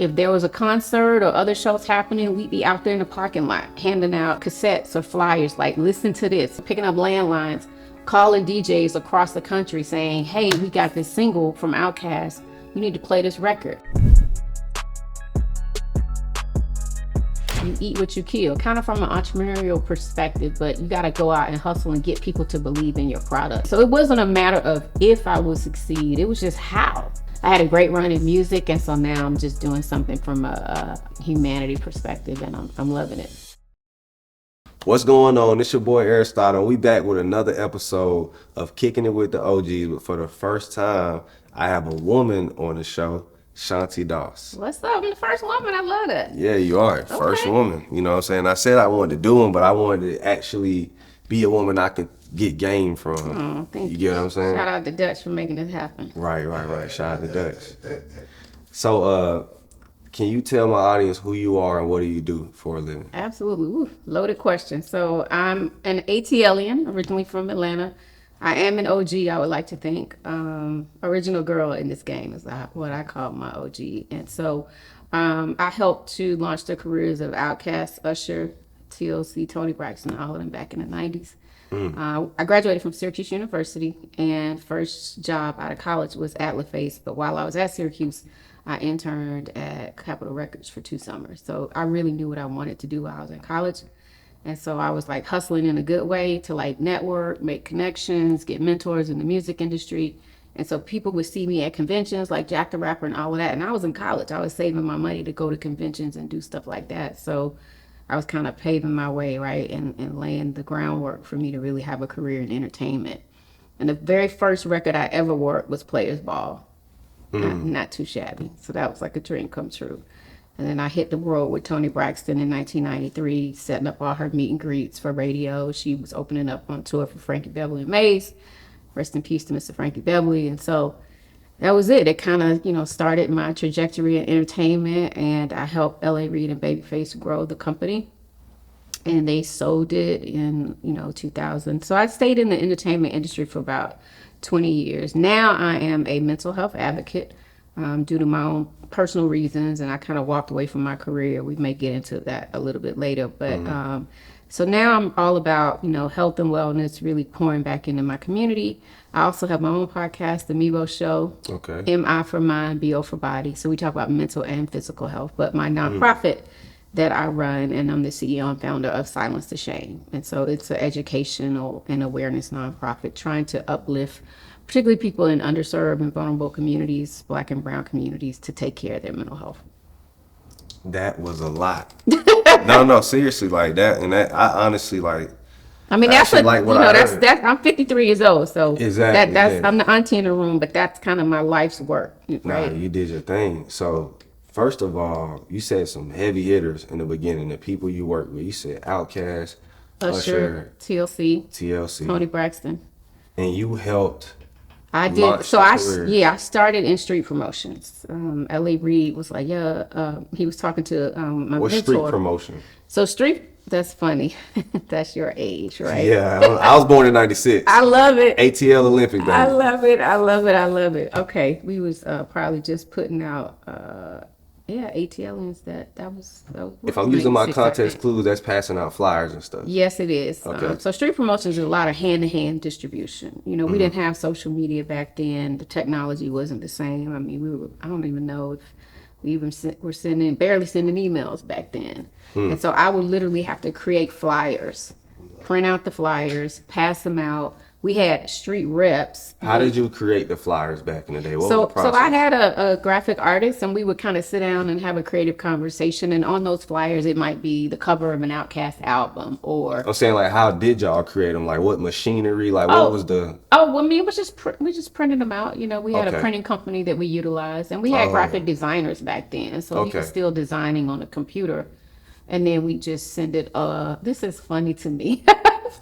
If there was a concert or other shows happening, we'd be out there in the parking lot handing out cassettes or flyers like, listen to this, picking up landlines, calling DJs across the country saying, hey, we got this single from Outkast. You need to play this record. You eat what you kill, kind of from an entrepreneurial perspective, but you got to go out and hustle and get people to believe in your product. So it wasn't a matter of if I would succeed, it was just how. I had a great run in music, and so now I'm just doing something from a humanity perspective, and I'm loving it. What's going on? It's your boy Aristotle. We back with another episode of Kicking It with the OGs, but for the first time, I have a woman on the show, Shanti Doss. What's up? I'm the first woman. I love that. Yeah, you are. First woman. You know what I'm saying? I said I wanted to do them, but I wanted to actually be a woman I could get game from. Oh, thank you. You get what I'm saying? Shout out to Dutch for making this happen. Right. Shout out to Dutch. So, can you tell my audience who you are and what do you do for a living? Absolutely. Ooh, loaded question. So I'm an ATLian, originally from Atlanta. I am an OG, I would like to think. Original girl in this game is what I call my OG. And so I helped to launch the careers of Outkast, Usher, TLC, Tony Braxton, all of them back in the 90s. I graduated from Syracuse University, and first job out of college was at LaFace. But while I was at Syracuse, I interned at Capitol Records for 2 summers. So I really knew what I wanted to do while I was in college. And so I was like hustling in a good way to like network, make connections, get mentors in the music industry. And so people would see me at conventions like Jack the Rapper and all of that. And I was in college. I was saving my money to go to conventions and do stuff like that. So I was kind of paving my way, right, and laying the groundwork for me to really have a career in entertainment. And the very first record I ever worked was Players Ball. Not too shabby. So that was like a dream come true. And then I hit the world with Tony Braxton in 1993, setting up all her meet and greets for radio. She was opening up on tour for Frankie Beverly and Maze. Rest in peace to Mr. Frankie Beverly. And so that was it. It kind of, started my trajectory in entertainment, and I helped L.A. Reid and Babyface grow the company. And they sold it in, 2000. So I stayed in the entertainment industry for about 20 years. Now I am a mental health advocate due to my own personal reasons, and I kind of walked away from my career. We may get into that a little bit later, but so now I'm all about, health and wellness, really pouring back into my community. I also have my own podcast, The Mevo Show. Okay. MI for mind, BO for body. So we talk about mental and physical health, but my nonprofit that I run, and I'm the CEO and founder of Silence the Shame. And so it's an educational and awareness nonprofit trying to uplift particularly people in underserved and vulnerable communities, Black and brown communities, to take care of their mental health. That was a lot. No, seriously, like that. And that, I honestly like. I mean, that's what, like what I heard. that's I'm 53 years old, so Exactly, that's I'm the auntie in the room, but that's kind of my life's work, right? Nah, you did your thing. So first of all, you said some heavy hitters in the beginning, the people you work with. You said Outkast, Usher, TLC, Tony Braxton. And you helped. I did. So I started in street promotions. L.A. Reid was like, he was talking to my What mentor. street promotion? So that's funny. That's your age, right? Yeah, I was born in 96. I love it. ATL Olympic, baby. I love it. Okay, we was probably just putting out, ATLians. That was if I'm using my context clues, that's passing out flyers and stuff. Yes, it is. Okay. So street promotions is a lot of hand-to-hand distribution. We didn't have social media back then. The technology wasn't the same. I mean, I don't even know if we even were barely sending emails back then. And so I would literally have to create flyers, print out the flyers, pass them out. We had street reps. How did you create the flyers back in the day? What was the process? So I had a graphic artist, and we would kind of sit down and have a creative conversation. And on those flyers, it might be the cover of an Outkast album, or I'm saying, like, how did y'all create them? Like, what machinery? Like, what was the? Oh, well, it was just we just printed them out. We had a printing company that we utilized, and we had graphic designers back then, so he was still designing on a computer. And then we just send it. This is funny to me.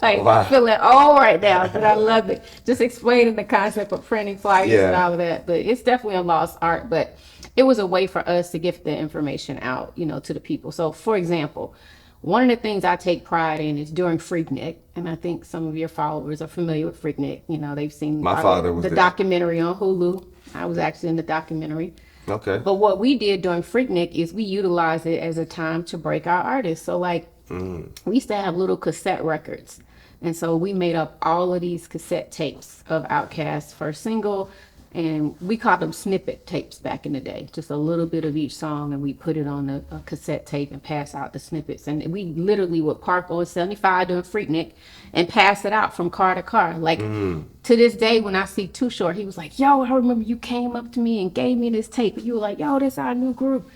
I'm feeling old right now, but I love it. Just explaining the concept of printing flyers and all of that. But it's definitely a lost art. But it was a way for us to get the information out, to the people. So, for example, one of the things I take pride in is during Freaknik, and I think some of your followers are familiar with Freaknik. They've seen My father was the documentary on Hulu. I was actually in the documentary. Okay. But what we did during Freaknik is we utilized it as a time to break our artists. So like we used to have little cassette records. And so we made up all of these cassette tapes of Outkast's first single. And we called them snippet tapes back in the day, just a little bit of each song. And we put it on a cassette tape and pass out the snippets. And we literally would park on 75 during Freaknik and pass it out from car to car. Like to this day, when I see Too Short, he was like, yo, I remember you came up to me and gave me this tape. And you were like, yo, this our new group.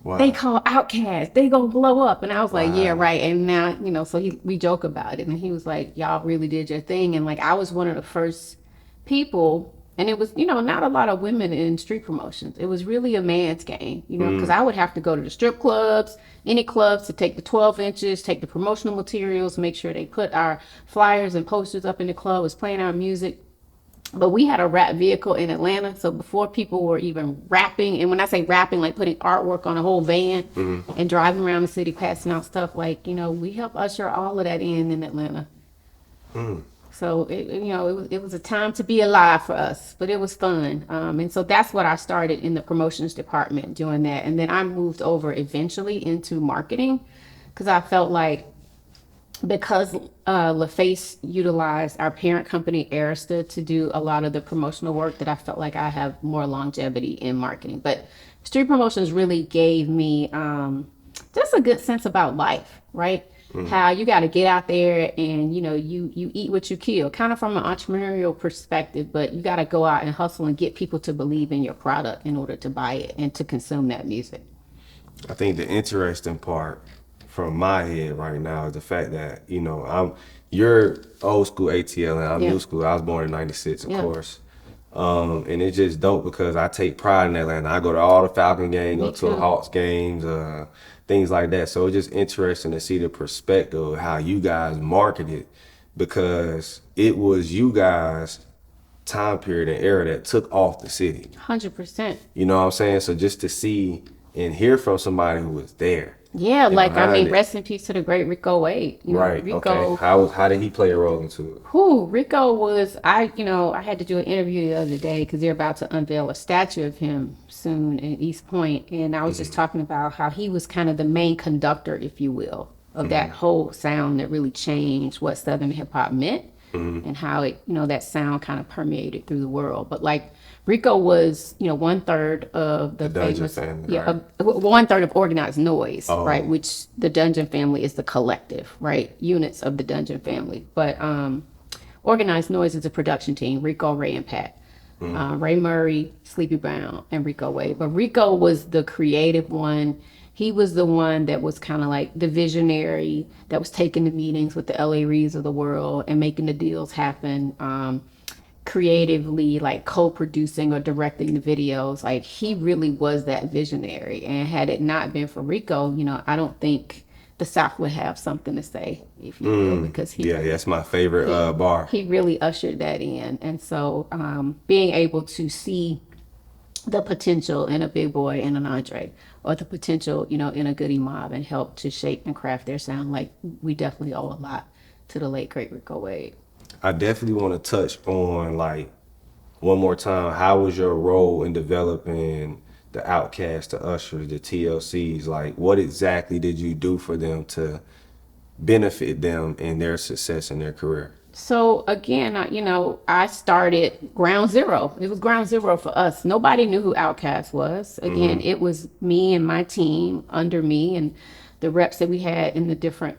Wow. They call Outkast. They gonna blow up. And I was like, yeah, Wow. right. And now, so we joke about it. And he was like, y'all really did your thing. And like, I was one of the first people, and it was, not a lot of women in street promotions. It was really a man's game, because I would have to go to the strip clubs, any clubs, to take the 12 inches, take the promotional materials, make sure they put our flyers and posters up in the club, was playing our music. But we had a rap vehicle in Atlanta. So before people were even rapping, and when I say rapping, like putting artwork on a whole van and driving around the city passing out stuff, like, we helped usher all of that in Atlanta. So it was a time to be alive for us, but it was fun. And so that's what I started in the promotions department, doing that. And then I moved over eventually into marketing, because I felt like, because LaFace utilized our parent company Arista to do a lot of the promotional work, that I felt like I have more longevity in marketing. But street promotions really gave me just a good sense about life, right? How you got to get out there and you eat what you kill, kind of from an entrepreneurial perspective, but you got to go out and hustle and get people to believe in your product in order to buy it and to consume that music. I think the interesting part from my head right now is the fact that, you're old school ATL and I'm Yeah. new school. I was born in 96, of Yeah. course. And it's just dope because I take pride in Atlanta. I go to all the Falcon games, Me go to the too. Hawks games, things like that. So it's just interesting to see the perspective of how you guys marketed, because it was you guys time period and era that took off the city. 100%. You know what I'm saying? So just to see and hear from somebody who was there. Yeah, and like, I behind mean, it. rest in peace to the great Rico Wade. Right. Rico, Okay. How did he play a role into it? Rico was, I had to do an interview the other day because they're about to unveil a statue of him soon in East Point. And I was just talking about how he was kind of the main conductor, if you will, of that whole sound that really changed what Southern hip hop meant, and how it, that sound kind of permeated through the world. But like, Rico was, 1/3 of the Dungeon famous, family, yeah, right? 1/3 of Organized Noise, Oh. right? Which the Dungeon family is the collective, right? Units of the Dungeon family. But Organized Noise is a production team: Rico, Ray, and Pat. Ray Murray, Sleepy Brown, and Rico Wade. But Rico was the creative one. He was the one that was kind of like the visionary that was taking the meetings with the LA Reeves of the world and making the deals happen. Creatively, like co-producing or directing the videos. Like, he really was that visionary. And had it not been for Rico, I don't think the South would have something to say, if you will, because Yeah, that's my favorite bar. he really ushered that in. And so being able to see the potential in a Big Boy and an Andre, or the potential, in a Goody Mob, and help to shape and craft their sound, like, we definitely owe a lot to the late great Rico Wade. I definitely want to touch on, like, one more time, how was your role in developing the Outkast, the Ushers, the TLCs? Like, what exactly did you do for them to benefit them in their success in their career? So again, I started ground zero. It was ground zero for us. Nobody knew who Outkast was. Again, it was me and my team under me and the reps that we had in the different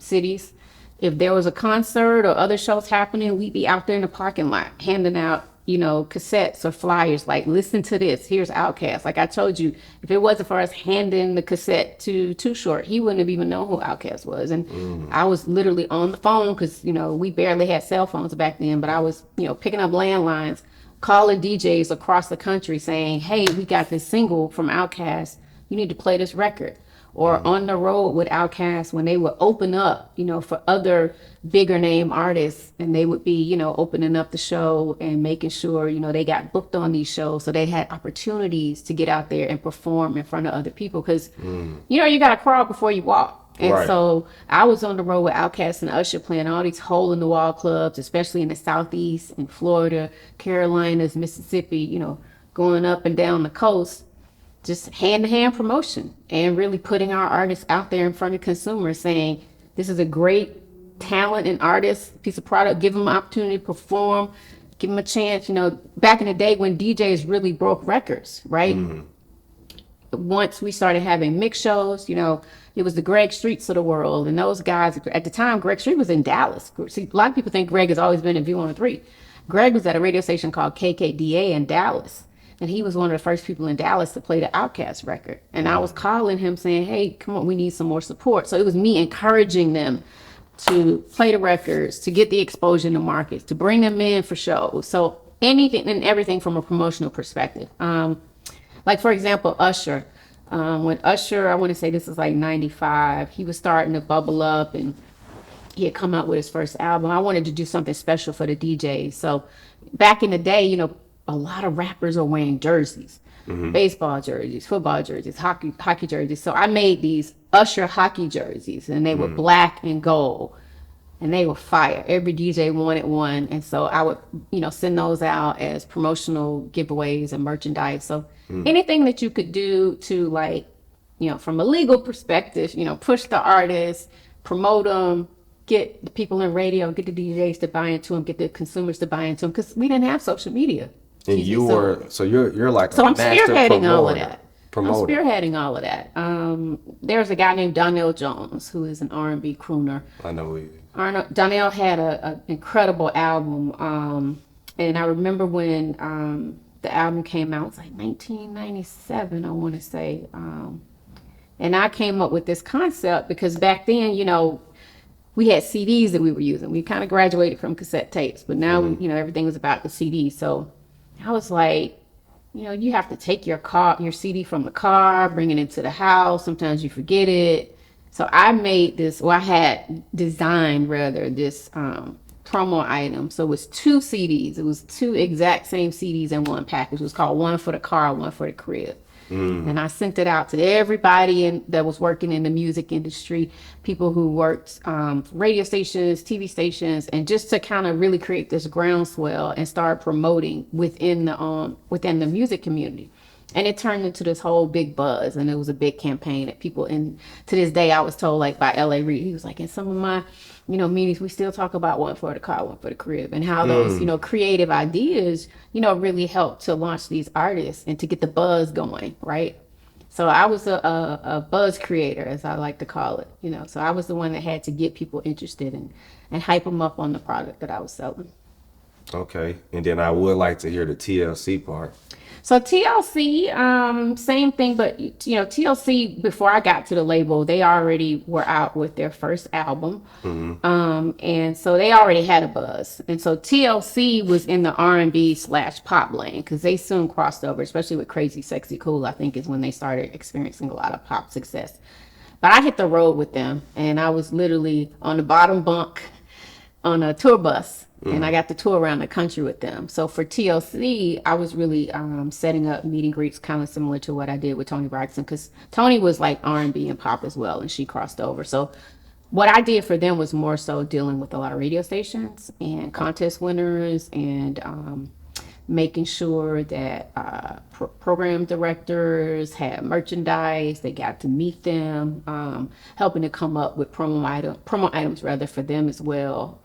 cities. If there was a concert or other shows happening, we'd be out there in the parking lot handing out, cassettes or flyers, like, listen to this, here's Outkast. Like I told you, if it wasn't for us handing the cassette to Too Short, he wouldn't have even known who Outkast was. And I was literally on the phone, because, we barely had cell phones back then, but I was, picking up landlines, calling DJs across the country saying, hey, we got this single from Outkast, you need to play this record. Or on the road with Outkast, when they would open up, for other bigger name artists, and they would be, opening up the show and making sure, they got booked on these shows, so they had opportunities to get out there and perform in front of other people, because, you got to crawl before you walk. And Right. so I was on the road with Outkast and Usher, playing all these hole in the wall clubs, especially in the Southeast, in Florida, Carolinas, Mississippi, going up and down the coast, just hand-to-hand promotion and really putting our artists out there in front of consumers, saying this is a great talent and artist, piece of product, give them an opportunity to perform, give them a chance. Back in the day when DJs really broke records, right? Once we started having mix shows, it was the Greg Streets of the world. And those guys, at the time, Greg Street was in Dallas. See, a lot of people think Greg has always been in V103. Greg was at a radio station called KKDA in Dallas. And he was one of the first people in Dallas to play the Outkast record. And I was calling him saying, hey, come on, we need some more support. So it was me encouraging them to play the records, to get the exposure in the markets, to bring them in for shows. So anything and everything from a promotional perspective. Like, for example, Usher. When Usher, I want to say this was like 95, he was starting to bubble up and he had come out with his first album. I wanted to do something special for the DJs. So back in the day, a lot of rappers are wearing jerseys, baseball jerseys, football jerseys, hockey jerseys. So I made these Usher hockey jerseys, and they were black and gold, and they were fire. Every DJ wanted one. And so I would, send those out as promotional giveaways and merchandise. So anything that you could do to, like, from a legal perspective, push the artists, promote them, get the people in radio, get the DJs to buy into them, get the consumers to buy into them, because we didn't have social media. And you're like so a I'm master spearheading promoter. All of that. Promoter. I'm spearheading all of that. There's a guy named Donnell Jones who is an R&B crooner. I know he. Donnell had an incredible album, and I remember when the album came out. It was like 1997, I want to say. And I came up with this concept because back then, we had CDs that we were using. We kind of graduated from cassette tapes, but now, everything was about the CD. So I was like, you have to take your CD from the car, bring it into the house. Sometimes you forget it. So I made this, I had designed rather this promo item. So it was 2 CDs. It was 2 exact same CDs in one package. It was called one for the car, one for the crib. And I sent it out to everybody that was working in the music industry, people who worked radio stations, TV stations, and just to kind of really create this groundswell and start promoting within the music community. And it turned into this whole big buzz, and it was a big campaign that people, and to this day I was told, like, by L.A. Reid, he was like, in some of my meetings, we still talk about one for the car, one for the crib, and how those, creative ideas, really help to launch these artists and to get the buzz going, right? So I was a buzz creator, as I like to call it, so I was the one that had to get people interested and hype them up on the product that I was selling. Okay. And then I would like to hear the TLC part. So TLC, same thing, but TLC, before I got to the label, they already were out with their first album. And so they already had a buzz. And so TLC was in the R&B/pop lane, because they soon crossed over, especially with Crazy Sexy Cool, I think is when they started experiencing a lot of pop success. But I hit the road with them, and I was literally on the bottom bunk on a tour bus. And I got to tour around the country with them. So for TLC, I was really setting up meet and greets, kind of similar to what I did with Toni Braxton, because Toni was like R&B and pop as well, and she crossed over. So what I did for them was more so dealing with a lot of radio stations and contest winners, and making sure that program directors had merchandise, they got to meet them, helping to come up with promo items rather for them as well.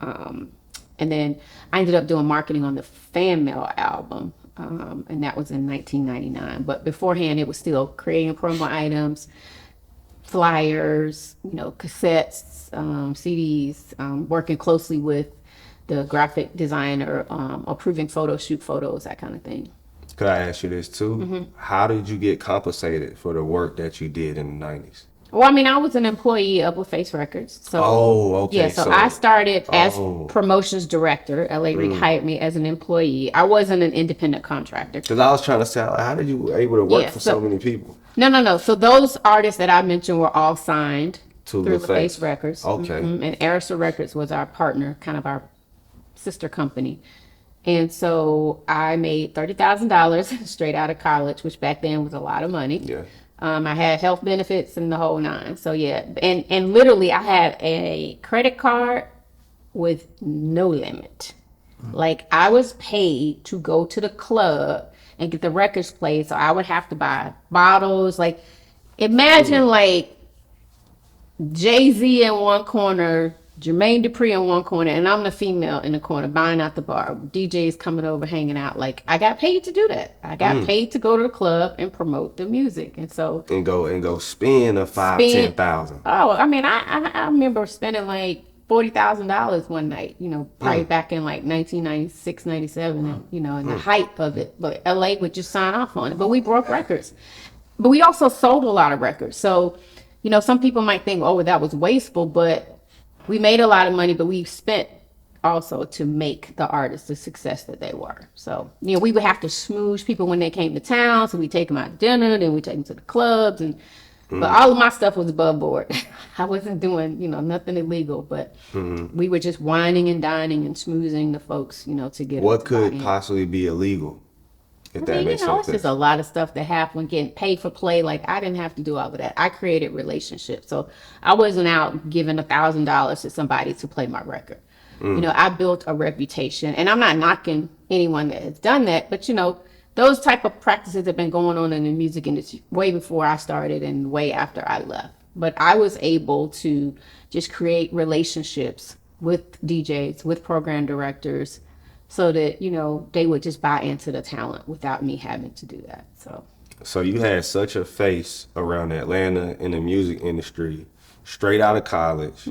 And then I ended up doing marketing on the Fan Mail album, and that was in 1999. But beforehand, it was still creating promo items, flyers, cassettes, CDs, working closely with the graphic designer, approving shoot photos, that kind of thing. Could I ask you this too? How did you get compensated for the work that you did in the 90s? Well, I was an employee of LaFace Records. So, okay. Yeah, so I started as promotions director. L.A. Reid hired me as an employee. I wasn't an independent contractor. Because I was trying to say, how did you able to work for so many people? No. So those artists that I mentioned were all signed through LaFace Records. Okay. And Arista Records was our partner, kind of our sister company. And so I made $30,000 straight out of college, which back then was a lot of money. Yeah. I had health benefits and the whole 9. So yeah, and literally I had a credit card with no limit. Like, I was paid to go to the club and get the records played. So I would have to buy bottles. Like, imagine like Jay-Z in one corner, Jermaine Dupri in one corner, and I'm the female in the corner buying out the bar. DJs coming over, hanging out. Like, I got paid to do that. I got paid to go to the club and promote the music. And so and go spend a spend- 10,000. Oh, I mean, I remember spending like $40,000 one night, probably back in like 1996, 97, and, in the height of it. But LA would just sign off on it. But we broke records. But we also sold a lot of records. So, some people might think, oh, well, that was wasteful, but we made a lot of money, but we spent also to make the artists the success that they were. So, we would have to smooch people when they came to town. So we take them out to dinner, then we take them to the clubs. But all of my stuff was above board. I wasn't doing, nothing illegal, but we were just whining and dining and smoozing the folks, to get What could possibly be illegal? If that makes it's sense. just a lot of stuff that happened, getting paid for play. Like, I didn't have to do all of that. I created relationships. So I wasn't out giving $1,000 to somebody to play my record. I built a reputation, and I'm not knocking anyone that has done that, but those type of practices have been going on in the music industry way before I started and way after I left. But I was able to just create relationships with DJs, with program directors, so that, they would just buy into the talent without me having to do that. So you had such a face around Atlanta in the music industry, straight out of college,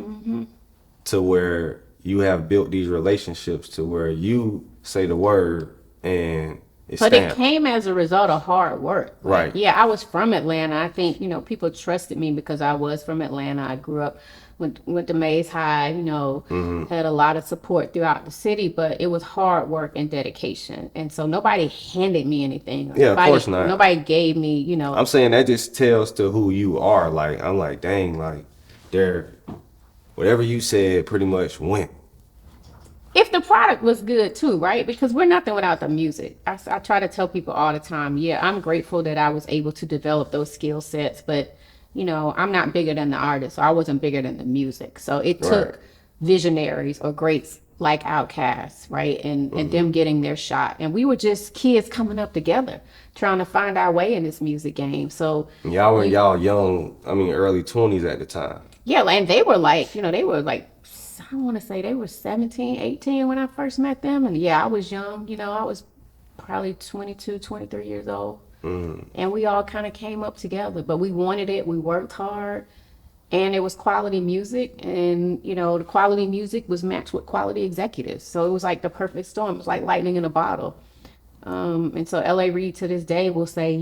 to where you have built these relationships to where you say the word and it's But stamped. it came as a result of hard work. Right. Yeah, I was from Atlanta. I think, people trusted me because I was from Atlanta. I grew up, went to Mays High, had a lot of support throughout the city, but it was hard work and dedication. And so nobody handed me anything. Yeah, of course not. Nobody gave me, I'm saying that just tells to who you are. Like, I'm like, dang, like, whatever you said pretty much went. If the product was good too, right? Because we're nothing without the music. I try to tell people all the time, yeah, I'm grateful that I was able to develop those skill sets, but I'm not bigger than the artist, so I wasn't bigger than the music. So it took visionaries or greats like Outkast, right? And them getting their shot. And we were just kids coming up together, trying to find our way in this music game. So Y'all young, early 20s at the time. yeah, and they were like, I want to say they were 17, 18 when I first met them. And yeah, I was young, I was probably 22, 23 years old. And we all kind of came up together, but we wanted it. We worked hard, and it was quality music. And, the quality music was matched with quality executives. So it was like the perfect storm. It was like lightning in a bottle. And so L.A. Reid to this day will say,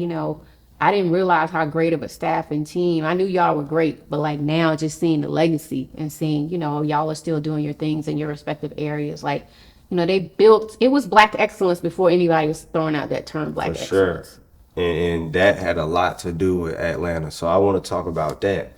I didn't realize how great of a staff and team. I knew y'all were great, but like now just seeing the legacy and seeing, y'all are still doing your things in your respective areas. Like, they built, it was Black excellence before anybody was throwing out that term Black For sure. excellence. And that had a lot to do with Atlanta. So I want to talk about that.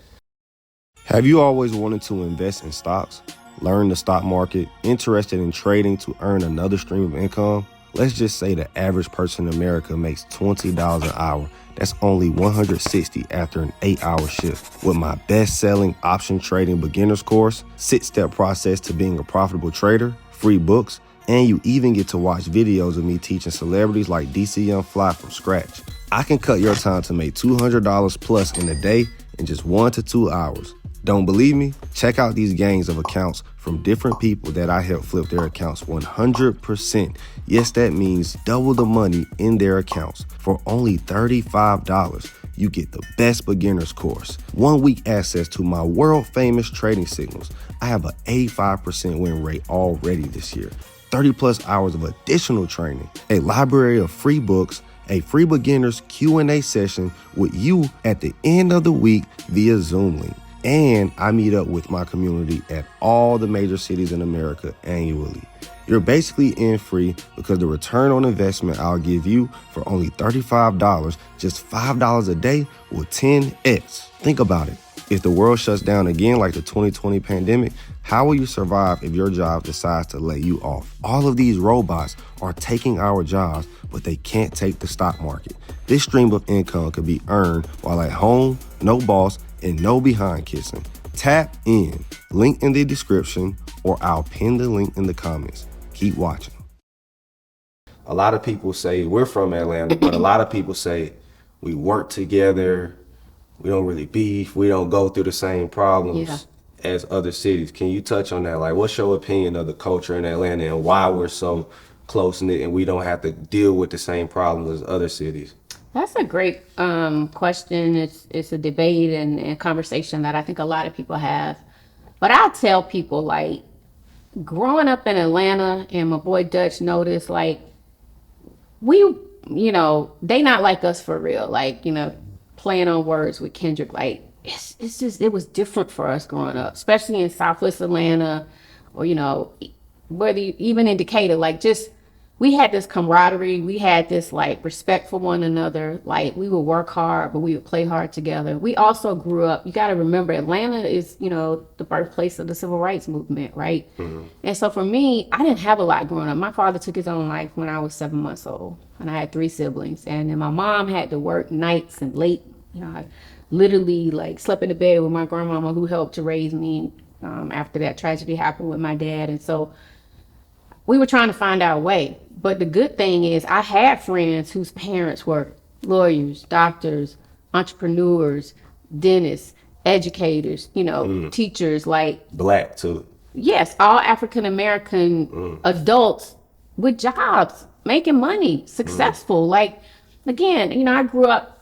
Have you always wanted to invest in stocks, learn the stock market, interested in trading to earn another stream of income? Let's just say the average person in America makes $20 an hour. That's only $160 after an 8-hour shift. With my best-selling option trading beginners course, 6-step process to being a profitable trader, free books, and you even get to watch videos of me teaching celebrities like DC Young Fly from scratch. I can cut your time to make $200 plus in a day in just 1 to 2 hours. Don't believe me? Check out these gangs of accounts from different people that I help flip their accounts 100%. Yes, that means double the money in their accounts. For only $35, you get the best beginners course, 1 week access to my world famous trading signals. I have an 85% win rate already this year, 30 plus hours of additional training, a library of free books, a free beginners Q&A session with you at the end of the week via Zoom link. And I meet up with my community at all the major cities in America annually. You're basically in free because the return on investment I'll give you for only $35, just $5 a day, will 10x. Think about it. If the world shuts down again like the 2020 pandemic, how will you survive if your job decides to lay you off? All of these robots are taking our jobs, but they can't take the stock market. This stream of income could be earned while at home, no boss, and no behind kissing. Tap in. Link in the description, or I'll pin the link in the comments. Keep watching. a lot of people say we're from Atlanta, but a lot of people say we work together, we don't really beef, we don't go through the same problems as other cities. Can you touch on that? Like, what's your opinion of the culture in Atlanta and why we're so close knit and we don't have to deal with the same problems as other cities? That's a great question. It's a debate and conversation that I think a lot of people have. But I'll tell people, like, growing up in Atlanta, and my boy Dutch noticed, like, they not like us for real. Like, playing on words with Kendrick, like, it's just, it was different for us growing up, especially in Southwest Atlanta, or, even in Decatur, like, just, we had this camaraderie. We had this, like, respect for one another. Like, we would work hard, but we would play hard together. We also grew up, you got to remember, Atlanta is, the birthplace of the civil rights movement, right? Mm-hmm. And so for me, I didn't have a lot growing up. My father took his own life when I was 7 months old, and I had 3 siblings. And then my mom had to work nights and late. I literally, like, slept in the bed with my grandmama, who helped to raise me after that tragedy happened with my dad. And so we were trying to find our way. But the good thing is I had friends whose parents were lawyers, doctors, entrepreneurs, dentists, educators, teachers, like. Black too. Yes, all African American adults with jobs, making money, successful. Like, again, I grew up,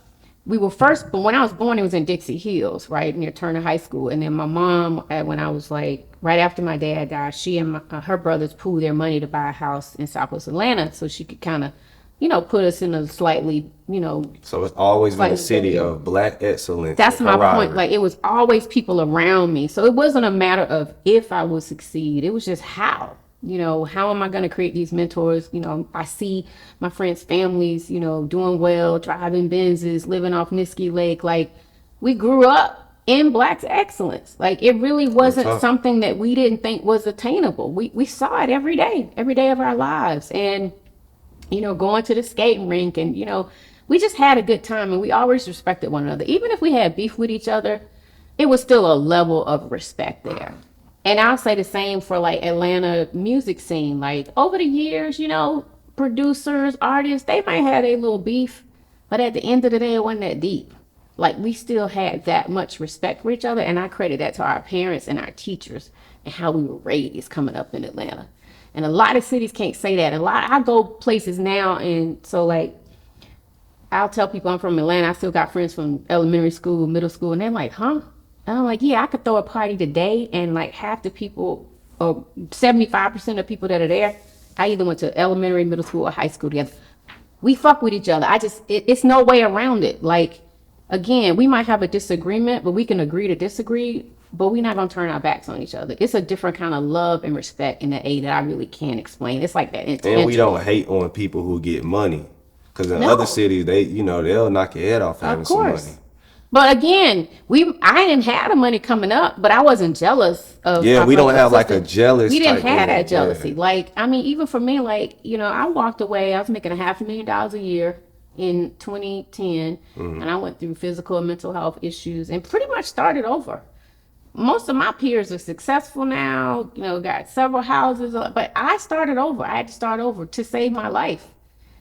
but when I was born, it was in Dixie Hills, right near Turner High School. And then my mom, when I was like, right after my dad died, she and her brothers pooled their money to buy a house in Southwest Atlanta so she could kind of, put us in a slightly, So it's always been a city of Black excellence. That's my point. Like, it was always people around me. So it wasn't a matter of if I would succeed. It was just how. How am I going to create these mentors? I see my friends' families, doing well, driving Benzes, living off Niskey Lake. Like, we grew up in Black excellence. Like, it really wasn't something that we didn't think was attainable. We saw it every day of our lives. And, going to the skating rink and, we just had a good time, and we always respected one another. Even if we had beef with each other, it was still a level of respect there. And I'll say the same for, like, Atlanta music scene. Like, over the years, producers, artists, they might have a little beef, but at the end of the day, it wasn't that deep. Like, we still had that much respect for each other, and I credit that to our parents and our teachers and how we were raised coming up in Atlanta. And a lot of cities can't say that. I go places now, and so, like, I'll tell people I'm from Atlanta. I still got friends from elementary school, middle school, and they're like, huh? And I'm like, yeah, I could throw a party today, and, like, half the people, or 75% of people that are there, I either went to elementary, middle school, or high school together. We fuck with each other. It's no way around it. Like, again, we might have a disagreement, but we can agree to disagree, but we're not going to turn our backs on each other. It's a different kind of love and respect in the A that I really can't explain. It's like that intentional. And we don't hate on people who get money. Because in other cities, they'll knock your head off having some money. But again, I didn't have the money coming up, but I wasn't jealous of. Yeah, we don't have like a jealous. We didn't have that jealousy. Yeah. Like, I mean, even for me, like, I walked away. I was making $500,000 a year in 2010, and I went through physical and mental health issues and pretty much started over. Most of my peers are successful now, got several houses, but I started over. I had to start over to save my life.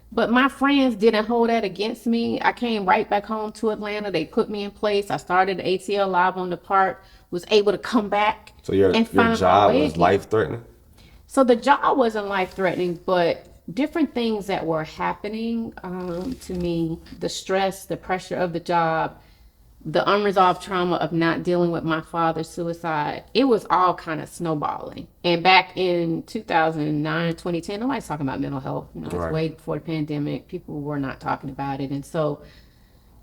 But my friends didn't hold that against me. I came right back home to Atlanta. They put me in place. I started ATL Live on the Park, was able to come back. So your job was life-threatening? So the job wasn't life-threatening, but different things that were happening to me, the stress, the pressure of the job, the unresolved trauma of not dealing with my father's suicide, it was all kind of snowballing. And back in 2009, 2010, nobody's talking about mental health. It's way before the pandemic. People were not talking about it. And so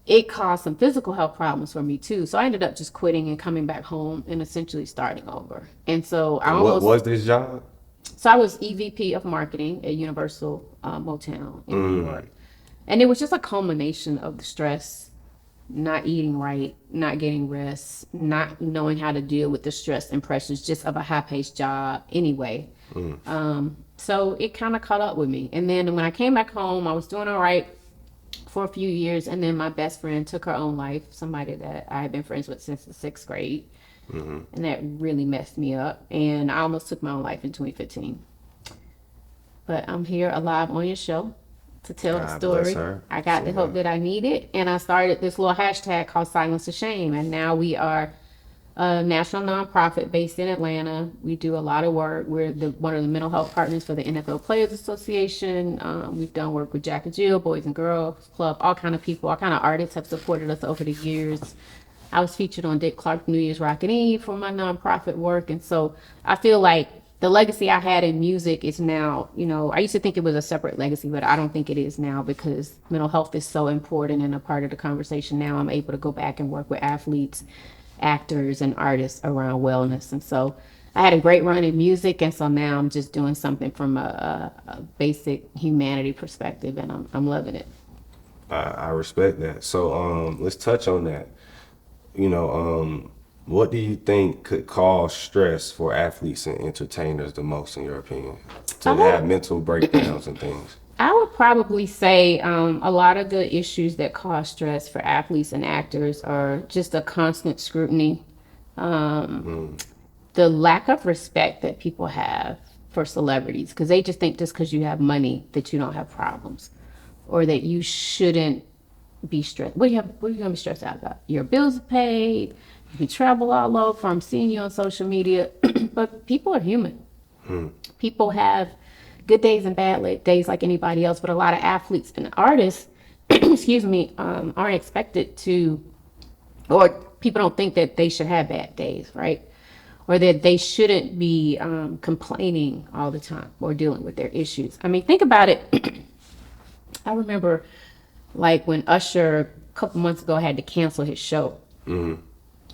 it caused some physical health problems for me too. So I ended up just quitting and coming back home and essentially starting over. And so what was this job? So I was EVP of marketing at Universal Motown in New York. And it was just a culmination of the stress, not eating right, not getting rest, not knowing how to deal with the stress and pressures just of a high-paced job anyway. So it kind of caught up with me. And then when I came back home, I was doing all right for a few years. And then my best friend took her own life, somebody that I had been friends with since the 6th grade. And that really messed me up. And I almost took my own life in 2015. but I'm here alive on your show to tell the God bless story. her. I got the help that I needed, and I started this little hashtag called Silence the Shame, and now we are a national nonprofit based in Atlanta. We do a lot of work. We're one of the mental health partners for the NFL Players Association. We've done work with Jack and Jill, Boys and Girls Club, all kind of people, all kind of artists have supported us over the years. I was featured on Dick Clark New Year's Rockin' Eve for my nonprofit work. And so I feel like the legacy I had in music is now, I used to think it was a separate legacy, but I don't think it is now because mental health is so important and a part of the conversation. Now I'm able to go back and work with athletes, actors, and artists around wellness. And so I had a great run in music. And so now I'm just doing something from a basic humanity perspective, and I'm loving it. I respect that. So let's touch on that. What do you think could cause stress for athletes and entertainers the most, in your opinion, to have mental breakdowns and things? I would probably say a lot of the issues that cause stress for athletes and actors are just a constant scrutiny, the lack of respect that people have for celebrities, because they just think just because you have money that you don't have problems, or that you shouldn't be stressed. What are you gonna be stressed out about? Your bills are paid. You can travel all over. I'm seeing you on social media, but people are human. People have good days and bad days like anybody else. But a lot of athletes and artists, excuse me, aren't expected to, or people don't think that they should have bad days, right? Or that they shouldn't be complaining all the time or dealing with their issues. I mean, think about it. I remember like when Usher a couple months ago had to cancel his show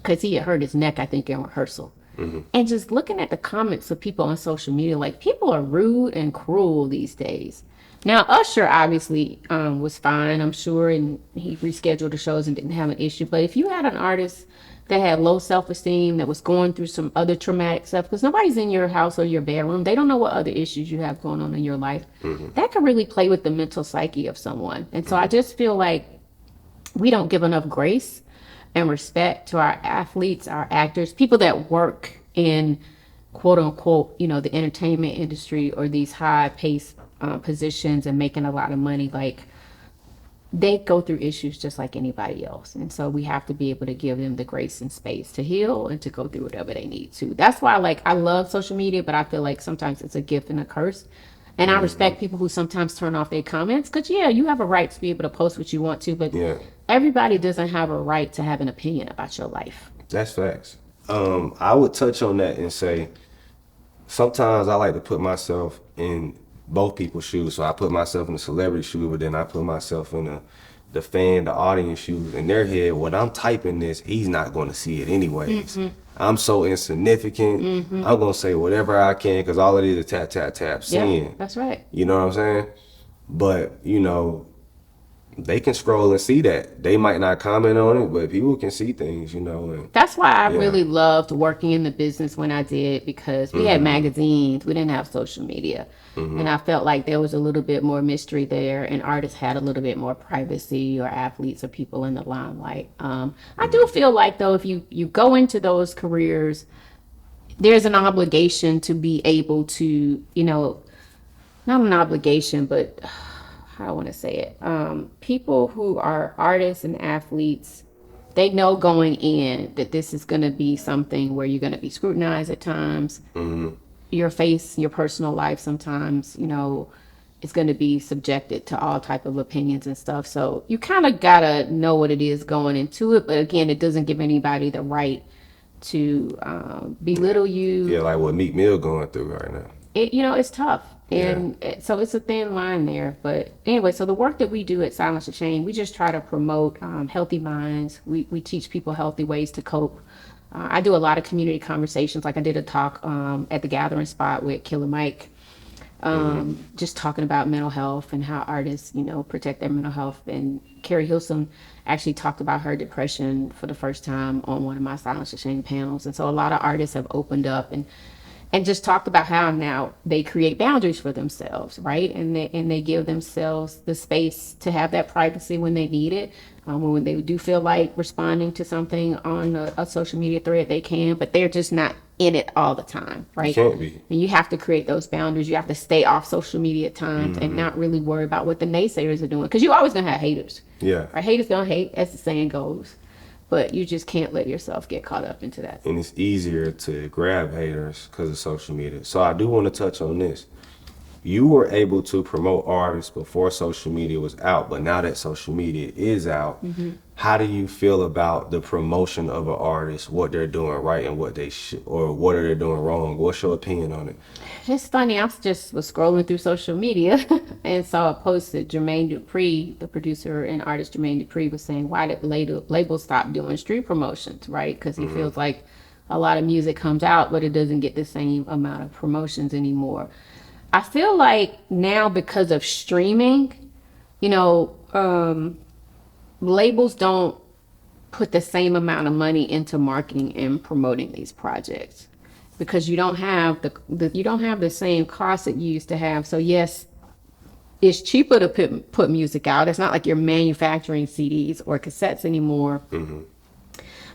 because he had hurt his neck, I think, in rehearsal. And just looking at the comments of people on social media, like people are rude and cruel these days. Now, Usher obviously was fine, I'm sure, and he rescheduled the shows and didn't have an issue. But if you had an artist that had low self-esteem, that was going through some other traumatic stuff, because nobody's in your house or your bedroom, they don't know what other issues you have going on in your life, that could really play with the mental psyche of someone. And so I just feel like we don't give enough grace and respect to our athletes, our actors, people that work in quote unquote, the entertainment industry or these high paced positions and making a lot of money. Like, they go through issues just like anybody else. And so we have to be able to give them the grace and space to heal and to go through whatever they need to. That's why, like, I love social media, but I feel like sometimes it's a gift and a curse. And I respect people who sometimes turn off their comments because, yeah, you have a right to be able to post what you want to, but everybody doesn't have a right to have an opinion about your life. That's facts. I would touch on that and say, sometimes I like to put myself in both people's shoes. So I put myself in the celebrity shoes, but then I put myself in the fan, the audience shoes. In their head, when I'm typing this, he's not going to see it anyways. I'm so insignificant. I'm going to say whatever I can because all it is tap, tap, tap, seeing. Yeah, that's right. You know what I'm saying? But, they can scroll and see that. They might not comment on it, but people can see things, And that's why I really loved working in the business when I did, because we had magazines, we didn't have social media. And I felt like there was a little bit more mystery there, and artists had a little bit more privacy, or athletes or people in the limelight. I do feel like, though, if you go into those careers, there's an obligation to be able to, not an obligation, but how I want to say it. People who are artists and athletes, they know going in that this is going to be something where you're going to be scrutinized at times. Your face, your personal life sometimes, is going to be subjected to all type of opinions and stuff. So you kind of got to know what it is going into it. But again, it doesn't give anybody the right to belittle you. Yeah, like what Meek Mill going through right now. It's tough. And so it's a thin line there. But anyway, so the work that we do at Silence the Shame, we just try to promote healthy minds. We teach people healthy ways to cope. I do a lot of community conversations. Like I did a talk at the Gathering Spot with Killer Mike, just talking about mental health and how artists, protect their mental health. And Carrie Hilson actually talked about her depression for the first time on one of my Silence the Shame panels. And so a lot of artists have opened up and just talked about how now they create boundaries for themselves, right? And they give themselves the space to have that privacy when they need it. When they do feel like responding to something on a social media thread, they can, but they're just not in it all the time, You right? can't be. And you have to create those boundaries. You have to stay off social media at times and not really worry about what the naysayers are doing, because you're always gonna have haters. Yeah. Right? Haters gonna hate, as the saying goes, but you just can't let yourself get caught up into that. And it's easier to grab haters because of social media. So I do want to touch on this. You were able to promote artists before social media was out, but now that social media is out, how do you feel about the promotion of an artist, what they're doing right and what they or what are they doing wrong? What's your opinion on it? It's funny. I just was scrolling through social media and saw a post that Jermaine Dupri, the producer and artist Jermaine Dupri, was saying, why did labels stop doing street promotions, right? Because he feels like a lot of music comes out, but it doesn't get the same amount of promotions anymore. I feel like now, because of streaming, you know, labels don't put the same amount of money into marketing and promoting these projects, because you don't have you don't have the same costs that you used to have. So yes, it's cheaper to put music out. It's not like you're manufacturing CDs or cassettes anymore.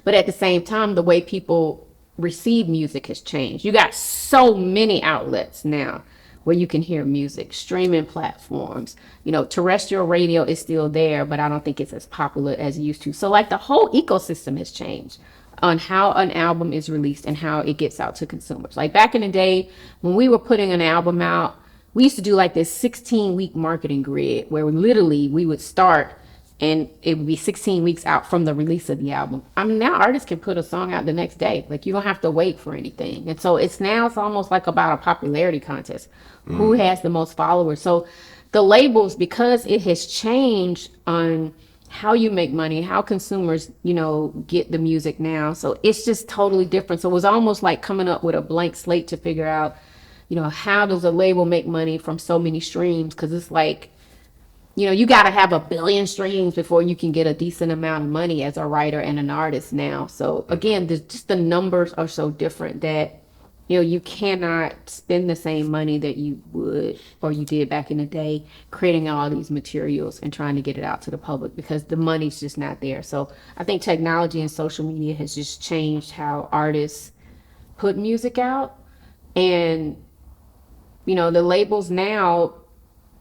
But at the same time, the way people receive music has changed. You got so many outlets now where you can hear music, streaming platforms. You know, terrestrial radio is still there, but I don't think it's as popular as it used to. So like the whole ecosystem has changed on how an album is released and how it gets out to consumers. Like back in the day when we were putting an album out, we used to do like this 16-week marketing grid where we would start and it would be 16 weeks out from the release of the album. I mean, now artists can put a song out the next day. Like, you don't have to wait for anything. And so it's almost like about a popularity contest. Who has the most followers? So the labels, because it has changed on how you make money, how consumers, get the music now. So it's just totally different. So it was almost like coming up with a blank slate to figure out, how does a label make money from so many streams? Because it's like, you got to have 1 billion streams before you can get a decent amount of money as a writer and an artist now. So again, just the numbers are so different that, you cannot spend the same money that you would or you did back in the day creating all these materials and trying to get it out to the public, because the money's just not there. So I think technology and social media has just changed how artists put music out. And, the labels now,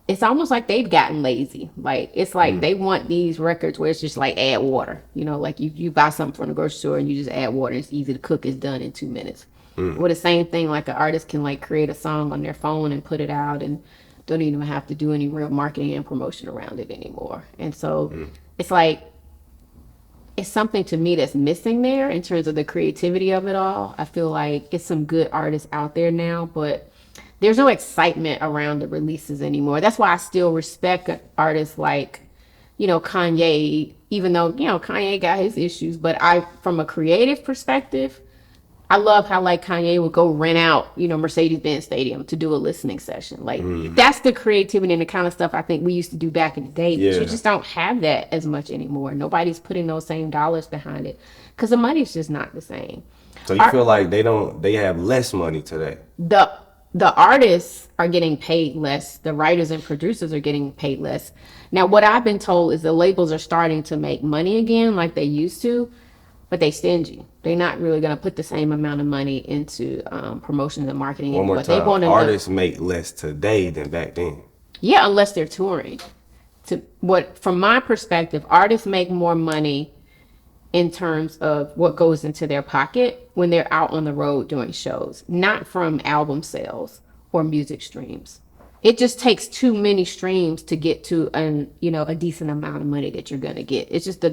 it's almost like they've gotten lazy. Like, it's like they want these records where it's just like add water. Like you buy something from the grocery store and you just add water. It's easy to cook. It's done in 2 minutes. Well, the same thing, like an artist can like create a song on their phone and put it out and don't even have to do any real marketing and promotion around it anymore. And so it's like, it's something to me that's missing there in terms of the creativity of it all. I feel like it's some good artists out there now, but there's no excitement around the releases anymore. That's why I still respect artists like, Kanye, even though, Kanye got his issues. But from a creative perspective, I love how like Kanye would go rent out, Mercedes-Benz Stadium to do a listening session. Like that's the creativity and the kind of stuff I think we used to do back in the day. Yeah. But you just don't have that as much anymore. Nobody's putting those same dollars behind it because the money's just not the same. So you feel like they have less money today? The artists are getting paid less. The writers and producers are getting paid less. Now, what I've been told is the labels are starting to make money again like they used to, but they stingy. They're not really going to put the same amount of money into promotion and marketing. One more time, artists make less today than back then. Yeah, unless they're touring. From my perspective, artists make more money in terms of what goes into their pocket when they're out on the road doing shows, not from album sales or music streams. It just takes too many streams to get to a decent amount of money that you're gonna get. It's just the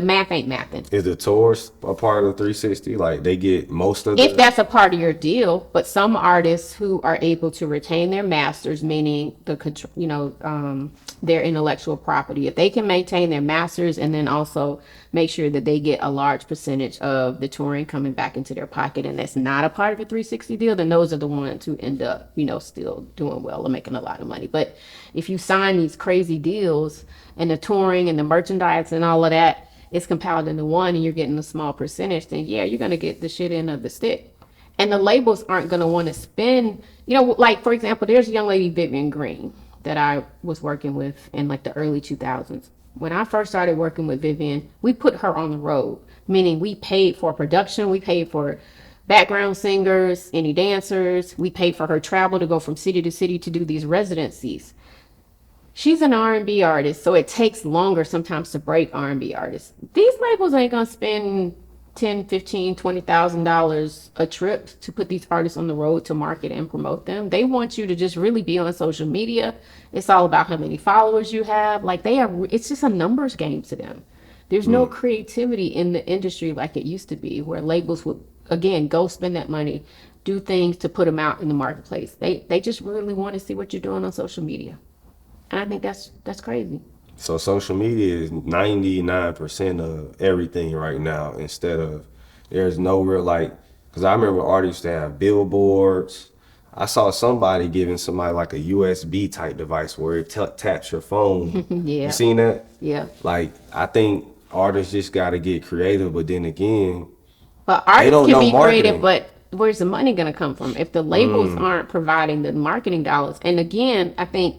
math ain't mathing. Is the tours a part of the 360? Like they get most of If that's a part of your deal, but some artists who are able to retain their masters, meaning their intellectual property, if they can maintain their masters and then also make sure that they get a large percentage of the touring coming back into their pocket, and that's not a part of a 360 deal, then those are the ones who end up, still doing well and making a lot of money. But if you sign these crazy deals and the touring and the merchandise and all of that is compiled into one and you're getting a small percentage, then yeah, you're going to get the shit end of the stick. And the labels aren't going to want to spend, like, for example, there's a young lady, Vivian Green, that I was working with in like the early 2000s. When I first started working with Vivian, we put her on the road, meaning we paid for production, we paid for background singers, any dancers, we paid for her travel to go from city to city to do these residencies. She's an R&B artist, so it takes longer sometimes to break R&B artists. These labels ain't gonna spend 10, 15, $20,000 a trip to put these artists on the road to market and promote them. They want you to just really be on social media. It's all about how many followers you have. Like it's just a numbers game to them. There's no creativity in the industry like it used to be, where labels would, again, go spend that money, do things to put them out in the marketplace. They just really want to see what you're doing on social media. And I think that's crazy. So social media is 99% of everything right now. Instead of, there's no real because I remember artists that have billboards. I saw somebody giving somebody like a USB type device where it taps your phone. Yeah. You seen that? Yeah. Like, I think artists just got to get creative, but then again, But they artists don't can know be creative, marketing. but where's the money going to come from if the labels aren't providing the marketing dollars? And again, I think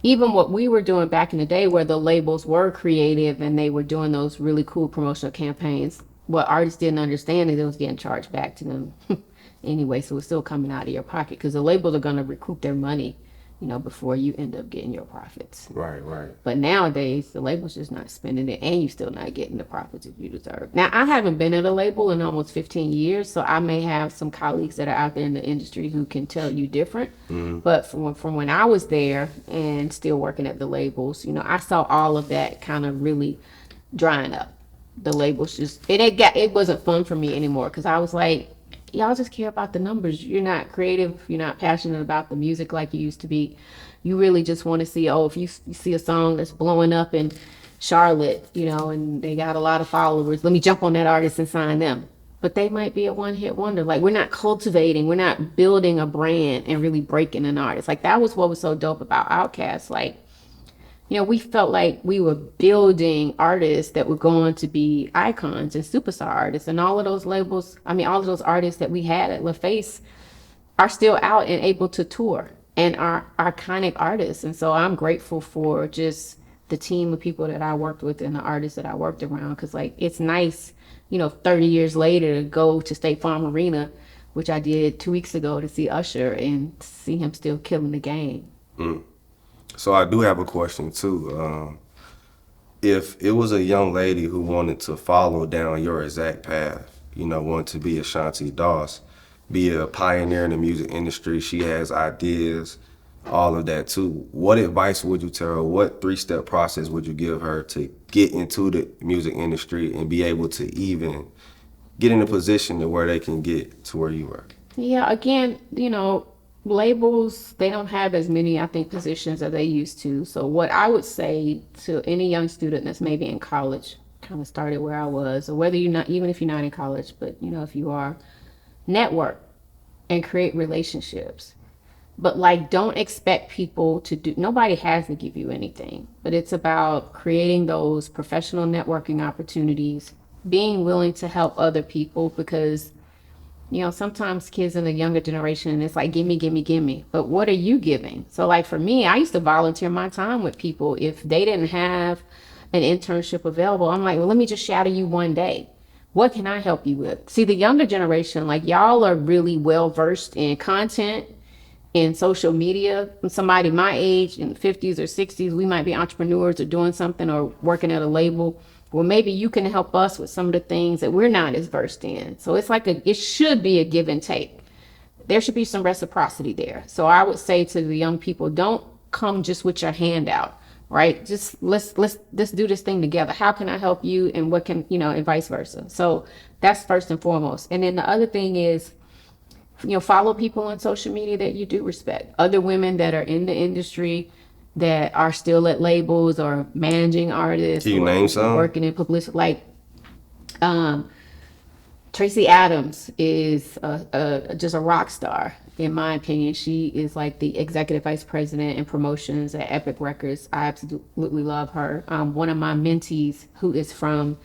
even what we were doing back in the day where the labels were creative and they were doing those really cool promotional campaigns, what artists didn't understand is it was getting charged back to them anyway. So it's still coming out of your pocket because the labels are going to recoup their money, before you end up getting your profits. Right. But nowadays, the label's just not spending it, and you're still not getting the profits that you deserve. Now, I haven't been at a label in almost 15 years, so I may have some colleagues that are out there in the industry who can tell you different. But from when I was there and still working at the labels, I saw all of that kind of really drying up. The labels it wasn't fun for me anymore because I was like, y'all just care about the numbers. You're not creative. You're not passionate about the music like you used to be. You really just want to see, if you see a song that's blowing up in Charlotte, and they got a lot of followers, let me jump on that artist and sign them. But they might be a one-hit wonder. Like, we're not cultivating, we're not building a brand and really breaking an artist. Like, that was what was so dope about Outkast. Like, we felt like we were building artists that were going to be icons and superstar artists. And all of those all of those artists that we had at LaFace are still out and able to tour and are iconic artists. And so I'm grateful for just the team of people that I worked with and the artists that I worked around. Because, it's nice, 30 years later to go to State Farm Arena, which I did 2 weeks ago, to see Usher and see him still killing the game. So I do have a question too. If it was a young lady who wanted to follow down your exact path, wanted to be a Shanti Doss, be a pioneer in the music industry, she has ideas, all of that too. What advice would you tell her? What 3-step process would you give her to get into the music industry and be able to even get in a position to where they can get to where you are? Yeah, again, labels, they don't have as many, I think, positions as they used to. So what I would say to any young student that's maybe in college, kind of started where I was, or whether you're not, even if you're not in college, but if you are, network and create relationships. But don't expect people to nobody has to give you anything, but it's about creating those professional networking opportunities, being willing to help other people because sometimes kids in the younger generation, it's like, gimme, gimme, gimme. But what are you giving? So for me, I used to volunteer my time with people. If they didn't have an internship available, I'm like, well, let me just shadow you one day. What can I help you with? See, the younger generation, y'all are really well versed in content, in social media. Somebody my age in the 50s or 60s, we might be entrepreneurs or doing something or working at a label. Well, maybe you can help us with some of the things that we're not as versed in. So it's it should be a give and take. There should be some reciprocity there. So I would say to the young people, don't come just with your hand out, right? Just let's do this thing together. How can I help you? And what can, and vice versa. So that's first and foremost. And then the other thing is, follow people on social media that you do respect. Other women that are in the industry that are still at labels or managing artists. Can you name some? Working in publicity, Tracy Adams is just a rock star, in my opinion. She is the executive vice president in promotions at Epic Records. I absolutely love her. One of my mentees who is from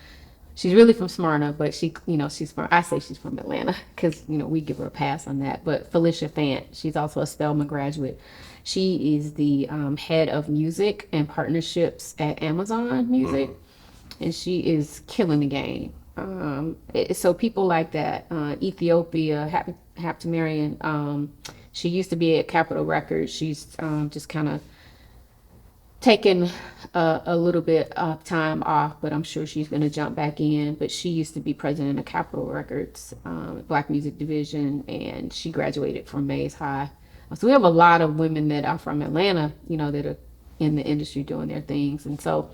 She's really from Smyrna, but she's from, I say she's from Atlanta because, we give her a pass on that. But Felicia Fant, she's also a Spelman graduate. She is the head of music and partnerships at Amazon Music, and she is killing the game. So people like that, Ethiopia, Haptamarian, she used to be at Capitol Records. She's just kind of taken a little bit of time off, but I'm sure she's going to jump back in. But she used to be president of Capitol Records, Black Music Division, and she graduated from Mays High. So we have a lot of women that are from Atlanta, that are in the industry doing their things. And so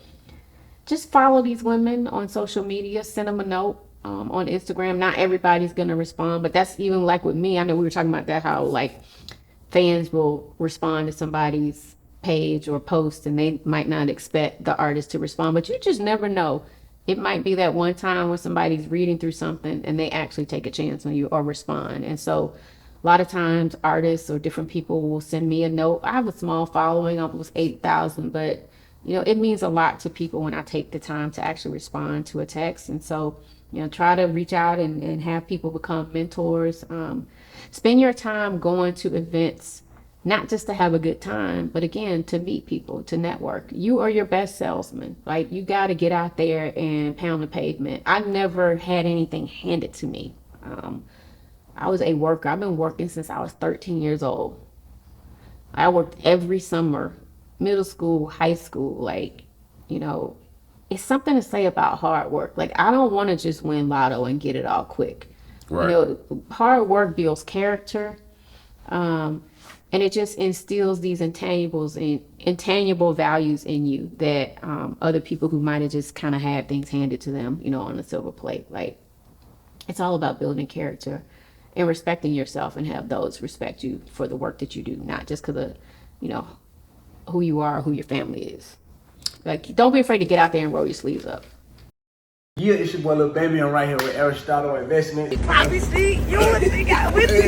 just follow these women on social media, send them a note on Instagram. Not everybody's going to respond, but that's even like with me. I know we were talking about that, how like fans will respond to somebody's page or post and they might not expect the artist to respond, but you just never know. It might be that one time when somebody's reading through something and they actually take a chance on you or respond. And so a lot of times artists or different people will send me a note. I have a small following, almost 8,000, but it means a lot to people when I take the time to actually respond to a text. And so, try to reach out and have people become mentors. Spend your time going to events, not just to have a good time, but again, to meet people, to network. You are your best salesman. Like, you got to get out there and pound the pavement. I never had anything handed to me. I was a worker. I've been working since I was 13 years old. I worked every summer, middle school, high school. Like, it's something to say about hard work. Like, I don't want to just win lotto and get it all quick. Right. Hard work builds character. And it just instills these intangible values in you that other people who might have just kind of had things handed to them, on a silver plate. Like, it's all about building character and respecting yourself and have those respect you for the work that you do, not just because of, who you are or who your family is. Like, don't be afraid to get out there and roll your sleeves up. Yeah, it's your boy Lil Baby. I'm right here with Aristotle Investment. Obviously, you got with the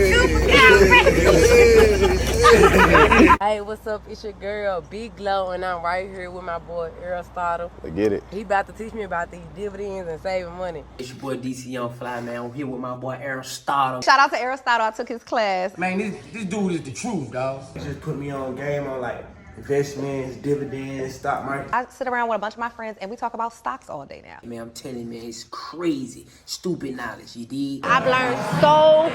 Hey, what's up? It's your girl, Big Glow, and I'm right here with my boy Aristotle. I get it. He about to teach me about these dividends and saving money. It's your boy DC Young Fly, man. I'm here with my boy Aristotle. Shout out to Aristotle. I took his class. Man, this dude is the truth, dog. He just put me on game on like investments, dividends, stock market. I sit around with a bunch of my friends and we talk about stocks all day now. Man, I'm telling you, man, it's crazy. Stupid knowledge, you dig? I've learned so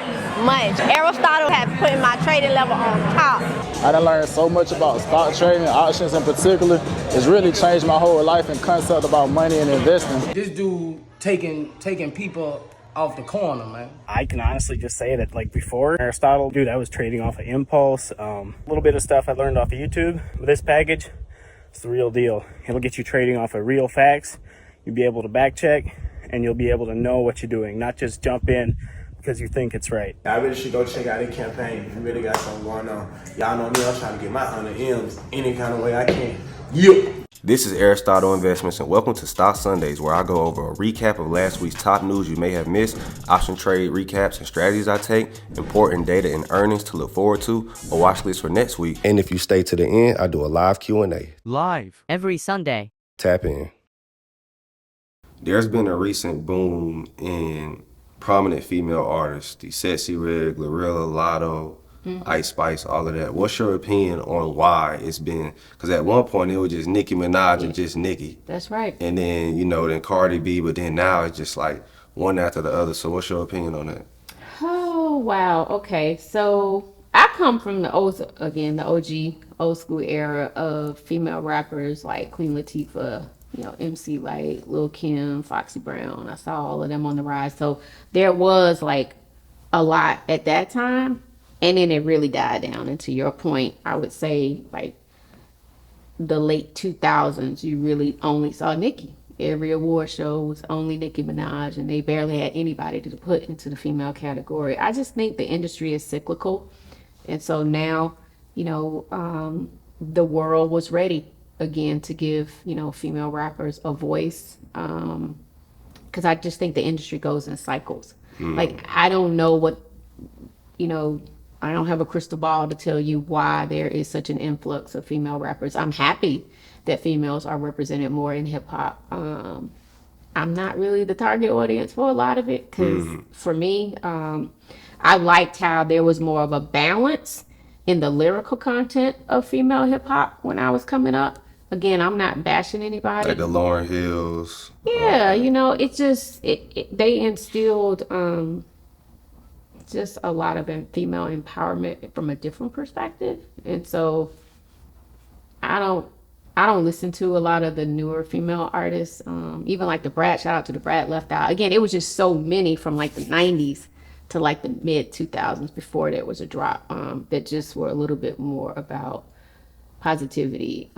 much. Aristotle had put my trading level on top. I done learned so much about stock trading, options in particular. It's really changed my whole life and concept about money and investing. This dude taking people off the corner, man. I can honestly just say that, like, before Aristotle, dude, I was trading off of impulse, a little bit of stuff I learned off of YouTube. But this package, it's the real deal. It'll get you trading off of real facts. You'll be able to back check, and you'll be able to know what you're doing, not just jump in because you think it's right. I really should go check out their campaign if you really got something going on. Y'all know me, I'm trying to get my 100 M's any kind of way I can. Yep. This is Aristotle Investments, and welcome to Stock Sundays, where I go over a recap of last week's top news you may have missed, option trade recaps and strategies I take, important data and earnings to look forward to, a watch list for next week. And if you stay to the end, I do a live Q&A. Live. Every Sunday. Tap in. There's been a recent boom in prominent female artists, the Sexy Red, Glorilla, Lotto, Ice Spice, all of that. What's your opinion on why it's been? Because at one point it was just Nicki Minaj and just Nicki. That's right. And then, then Cardi B, but then now it's just like one after the other. So what's your opinion on that? Oh, wow. Okay. So I come from the OG, old school era of female rappers like Queen Latifah, MC Lyte, Lil' Kim, Foxy Brown. I saw all of them on the rise. So there was like a lot at that time. And then it really died down. And to your point, I would say like the late 2000s, you really only saw Nicki. Every award show was only Nicki Minaj, and they barely had anybody to put into the female category. I just think the industry is cyclical. And so now, the world was ready again to give, female rappers a voice. Because I just think the industry goes in cycles. Like, I don't know what, I don't have a crystal ball to tell you why there is such an influx of female rappers. I'm happy that females are represented more in hip hop. I'm not really the target audience for a lot of it because for me, I liked how there was more of a balance in the lyrical content of female hip hop when I was coming up. Again, I'm not bashing anybody. Like the Lauryn Hills. Yeah, you know, it just they instilled just a lot of female empowerment from a different perspective, and so I don't I don't listen to a lot of the newer female artists. Even like the Brad, shout out to the Brad Left Out. Again, it was just so many from like the 90s to like the mid 2000s before there was a drop that just were a little bit more about positivity.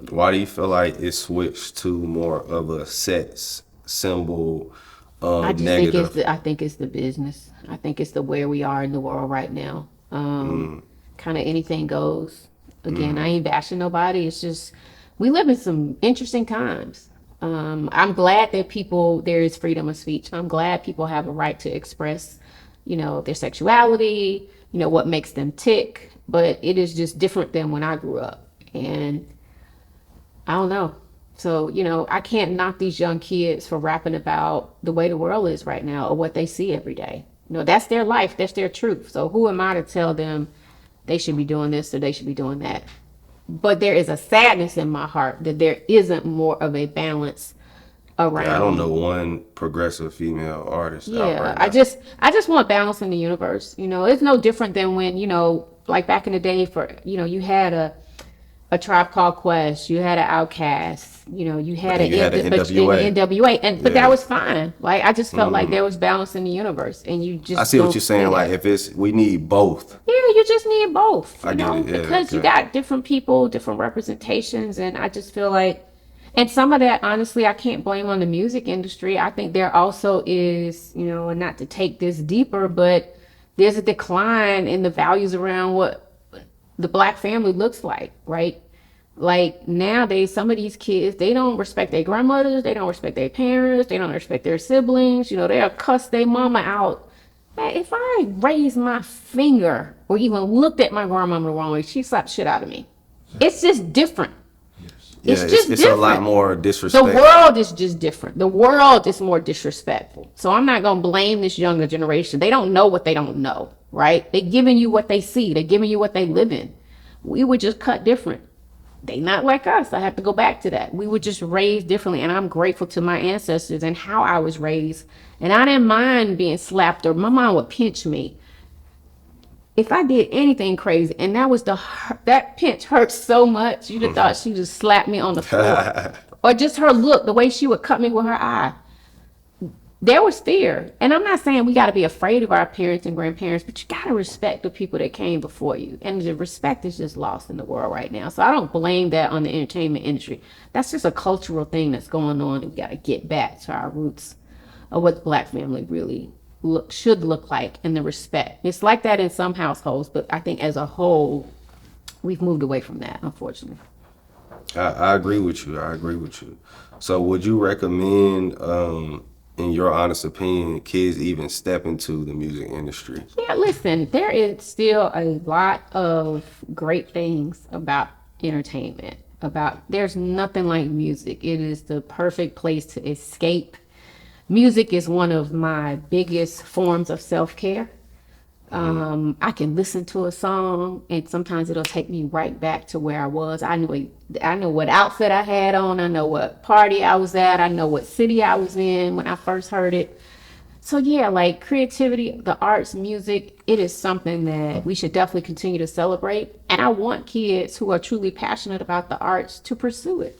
Why do you feel like it switched to more of a sex symbol, I just think negative? I think it's the business. I think it's the where we are in the world right now. Kind of anything goes. Again, I ain't bashing nobody. It's just we live in some interesting times. I'm glad that there is freedom of speech. I'm glad people have a right to express, their sexuality, what makes them tick. But it is just different than when I grew up. And I don't know. So, I can't knock these young kids for rapping about the way the world is right now or what they see every day. That's their life. That's their truth. So who am I to tell them they should be doing this or they should be doing that? But there is a sadness in my heart that there isn't more of a balance around. I don't know one progressive female artist out Yeah, right I just want balance in the universe. It's no different than when, like back in the day you had a Tribe Called Quest, you had an Outkast, you had you had an NWA. NWA, but that was fine. Like I just felt like there was balance in the universe, and you just I see what don't you're saying. see Like that. we need both. Yeah, you just need both. I get it, yeah, because you okay. got different people, different representations, and I just feel like, and some of that, honestly, I can't blame on the music industry. I think there also is, and not to take this deeper, but there's a decline in the values around what the Black family looks like, right? Like nowadays, some of these kids, they don't respect their grandmothers, they don't respect their parents, they don't respect their siblings, they'll cuss their mama out. Man, if I raised my finger or even looked at my grandmama the wrong way, she slapped shit out of me. It's just different. Yeah, It's just it's different. a lot more disrespect. The world is just different. The world is more disrespectful. So I'm not gonna blame this younger generation. They don't know what they don't know, right? They're giving you what they see. They're giving you what they live in. We were just cut different. They not like us. I have to go back to that. We were just raised differently, and I'm grateful to my ancestors and how I was raised. And I didn't mind being slapped, or my mom would pinch me if I did anything crazy, and that pinch hurt so much, you'd have thought she just slapped me on the floor. Or just her look, the way she would cut me with her eye. There was fear. And I'm not saying we got to be afraid of our parents and grandparents, but you got to respect the people that came before you. And the respect is just lost in the world right now. So I don't blame that on the entertainment industry. That's just a cultural thing that's going on, and we got to get back to our roots of what the Black family really should look like, and the respect. It's like that in some households, but I think as a whole, we've moved away from that, unfortunately. I agree with you. So would you recommend, in your honest opinion, kids even step into the music industry? Yeah, listen, there is still a lot of great things about entertainment. There's nothing like music. It is the perfect place to escape. Music is one of my biggest forms of self-care. I can listen to a song, and sometimes it'll take me right back to where I was. I know what outfit I had on. I know what party I was at. I know what city I was in when I first heard it. So yeah, like creativity, the arts, music, it is something that we should definitely continue to celebrate. And I want kids who are truly passionate about the arts to pursue it.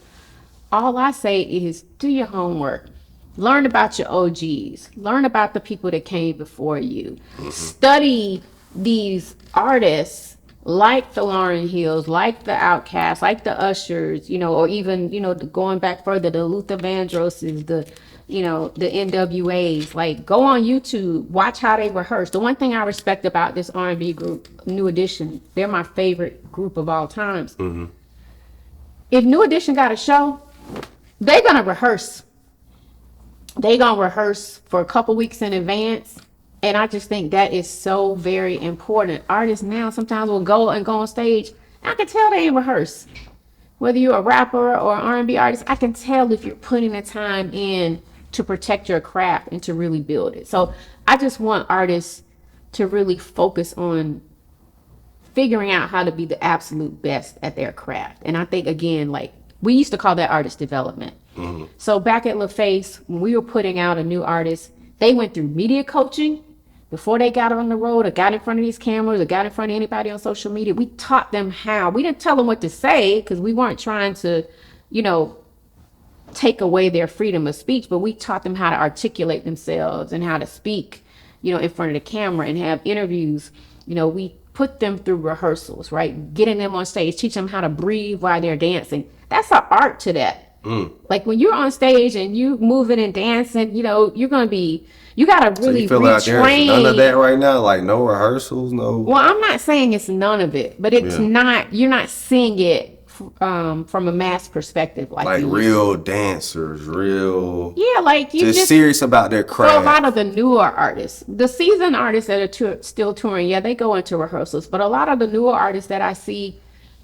All I say is do your homework. Learn about your OGs. Learn about the people that came before you. Study these artists like the Lauryn Hills, like the Outkast, like the Ushers, or even, going back further, the Luther Vandrosses, the NWAs. Like, go on YouTube, watch how they rehearse. The one thing I respect about this R&B group, New Edition, they're my favorite group of all times. If New Edition got a show, they're gonna rehearse. They gonna rehearse for a couple weeks in advance, and I just think that is so very important. Artists now sometimes will go on stage. I can tell they ain't rehearse. Whether you're a rapper or R&B artist, I can tell if you're putting the time in to protect your craft and to really build it. So I just want artists to really focus on figuring out how to be the absolute best at their craft. And I think, again, like we used to call that artist development. So back at LaFace, when we were putting out a new artist, they went through media coaching before they got on the road or got in front of these cameras or got in front of anybody on social media. We taught them how. We didn't tell them what to say because we weren't trying to, you know, take away their freedom of speech, but we taught them how to articulate themselves and how to speak, you know, in front of the camera and have interviews. You know, we put them through rehearsals, right? Getting them on stage, teach them how to breathe while they're dancing. That's an art to that. Like when you're on stage and you moving and dancing, you know, you got to really So you feel like there's retrain. none of that right now? Like no rehearsals, no. Well, I'm not saying it's none of it, but it's not, you're not seeing it from a mass perspective. Like real dancers, real. Yeah, like you just serious about their craft. For a lot of the newer artists, the seasoned artists that are still touring, yeah, they go into rehearsals. But a lot of the newer artists that I see,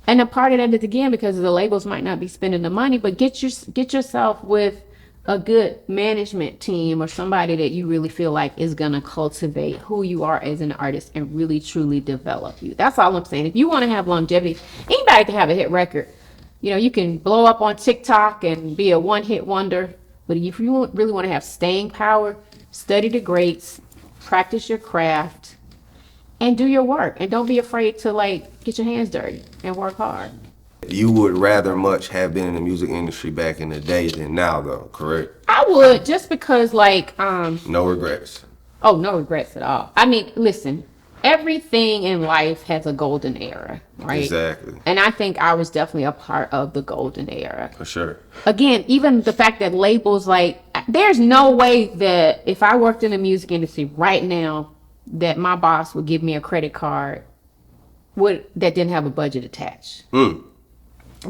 and a part of that is, again, because the labels might not be spending the money, but get yourself with a good management team or somebody that you really feel like is going to cultivate who you are as an artist and really truly develop you. That's all I'm saying. If you want to have longevity, anybody can have a hit record. You know, you can blow up on TikTok and be a one-hit wonder, but if you really want to have staying power, study the greats, practice your craft, and do your work. And don't be afraid to like get your hands dirty and work hard. You would rather much have been in the music industry back in the day than now, though, correct? I would, just because like no regrets. Oh, no regrets at all. I mean, listen, everything in life has a golden era, right? Exactly. And I think I was definitely a part of the golden era. For sure. Again, even the fact that labels, like, there's no way that if I worked in the music industry right now, that my boss would give me a credit card that didn't have a budget attached.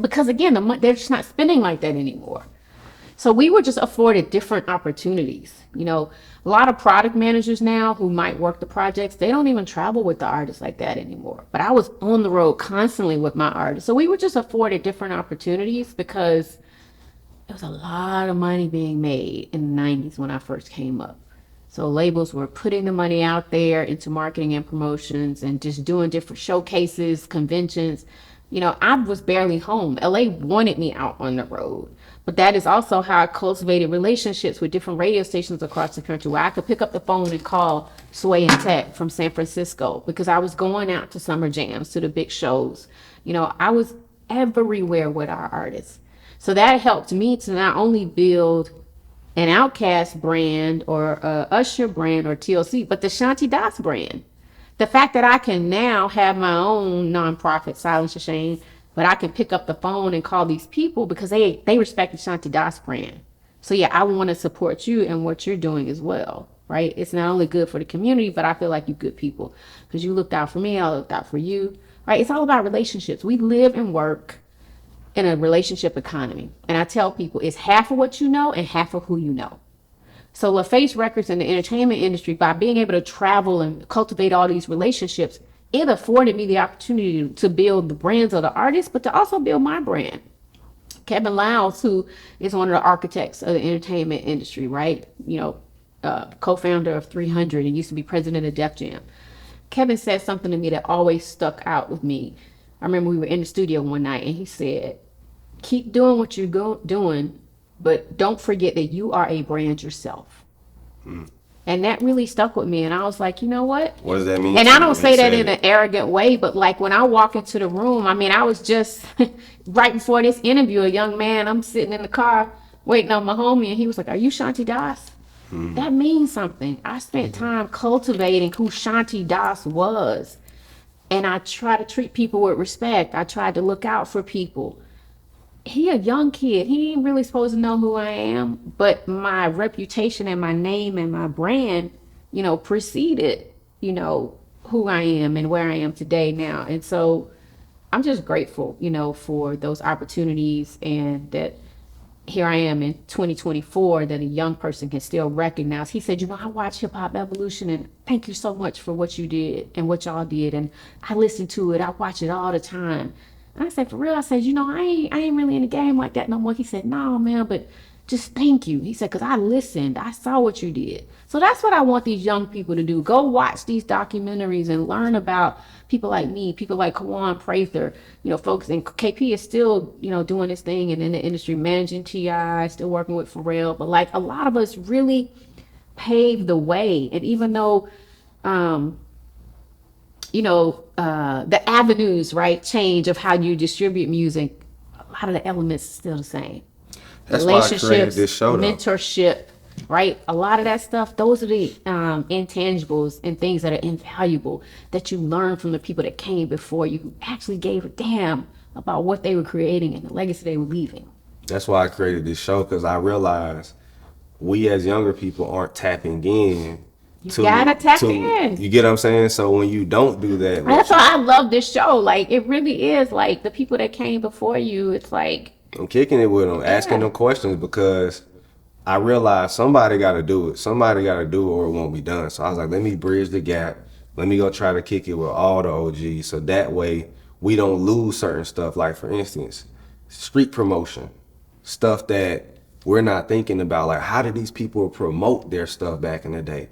Because again, they're just not spending like that anymore. So we were just afforded different opportunities. You know, a lot of product managers now who might work the projects, they don't even travel with the artists like that anymore. But I was on the road constantly with my artists. So we were just afforded different opportunities because there was a lot of money being made in the 90s when I first came up. So labels were putting the money out there into marketing and promotions and just doing different showcases, conventions. You know, I was barely home. LA wanted me out on the road. But that is also how I cultivated relationships with different radio stations across the country, where I could pick up the phone and call Sway and Tech from San Francisco because I was going out to summer jams, to the big shows. You know, I was everywhere with our artists. So that helped me to not only build an Outkast brand or a Usher brand or TLC, but the Shanti Das brand. The fact that I can now have my own nonprofit, Silence Your Shame, but I can pick up the phone and call these people because they respect the Shanti Das brand. So yeah, I want to support you and what you're doing as well, right? It's not only good for the community, but I feel like you're good people because you looked out for me, I looked out for you, right? It's all about relationships. We live and work in a relationship economy. And I tell people it's half of what you know and half of who you know. So LaFace Records in the entertainment industry, by being able to travel and cultivate all these relationships, it afforded me the opportunity to build the brands of the artists, but to also build my brand. Kevin Liles, who is one of the architects of the entertainment industry, right? You know, co-founder of 300 and used to be president of Def Jam. Kevin said something to me that always stuck out with me. I remember we were in the studio one night and he said, keep doing what you're doing, but don't forget that you are a brand yourself. And that really stuck with me. And I was like, you know what? What does that mean? And I don't say that in an arrogant way, but like when I walk into the room, I mean, I was just right before this interview, a young man, I'm sitting in the car waiting on my homie, and he was like, are you Shanti Das? That means something. I spent time cultivating who Shanti Das was. And I try to treat people with respect. I tried to look out for people. He a young kid. He ain't really supposed to know who I am, but my reputation and my name and my brand, you know, preceded, you know, who I am and where I am today now. And so I'm just grateful, you know, for those opportunities, and that here I am in 2024 that a young person can still recognize. He said, you know, I watch Hip Hop Evolution and thank you so much for what you did and what y'all did. And I listen to it. I watch it all the time. And I said, for real? I said, you know, I ain't really in the game like that no more. He said, no, man, but just thank you. He said, because I listened. I saw what you did. So that's what I want these young people to do. Go watch these documentaries and learn about people like me, people like Kawan Prather, folks. And KP is still, doing his thing and in the industry, managing TI, still working with Pharrell. But like a lot of us really paved the way. And even though, the avenues, right, change of how you distribute music, a lot of the elements are still the same. That's why I created this show, though. Mentorship, right? A lot of that stuff, those are the intangibles and things that are invaluable that you learn from the people that came before you, who actually gave a damn about what they were creating and the legacy they were leaving. That's why I created this show, because I realized we as younger people aren't tapping in. You gotta tap in. You get what I'm saying? So when you don't do that, that's why I love this show. Like, it really is like the people that came before you. It's like, I'm kicking it with them, asking them questions, because I realized somebody got to do it. Somebody got to do it or it won't be done. So I was like, let me bridge the gap. Let me go try to kick it with all the OGs, so that way we don't lose certain stuff. Like, for instance, street promotion, stuff that we're not thinking about. Like, how did these people promote their stuff back in the day?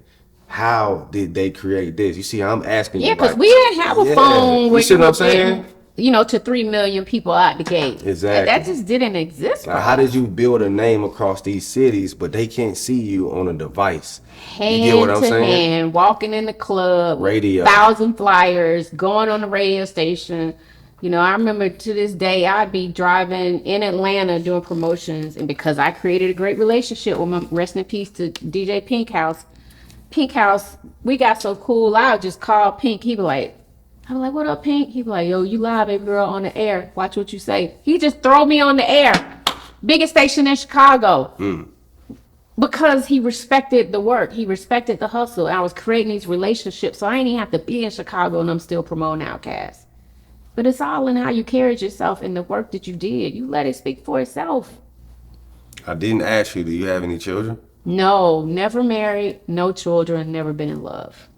How did they create this? You see, I'm asking you. Yeah, because we didn't have a phone where you see what I'm saying? To 3 million people out the gate. Exactly. That just didn't exist. Like, how did you build a name across these cities, but they can't see you on a device? Hand you get what I'm to saying? hand, walking in the club, radio, 1,000 flyers, going on the radio station. I remember to this day, I'd be driving in Atlanta doing promotions, and because I created a great relationship with my, rest in peace to DJ Pink House, we got so cool, I would just call Pink. I'd be like, what up, Pink? He'd be like, yo, you live, baby girl, on the air. Watch what you say. He just throw me on the air. Biggest station in Chicago. Because he respected the work. He respected the hustle. And I was creating these relationships. So I ain't even have to be in Chicago, and I'm still promoting Outkast. But it's all in how you carried yourself and the work that you did. You let it speak for itself. I didn't ask you, do you have any children? No, never married, no children, never been in love.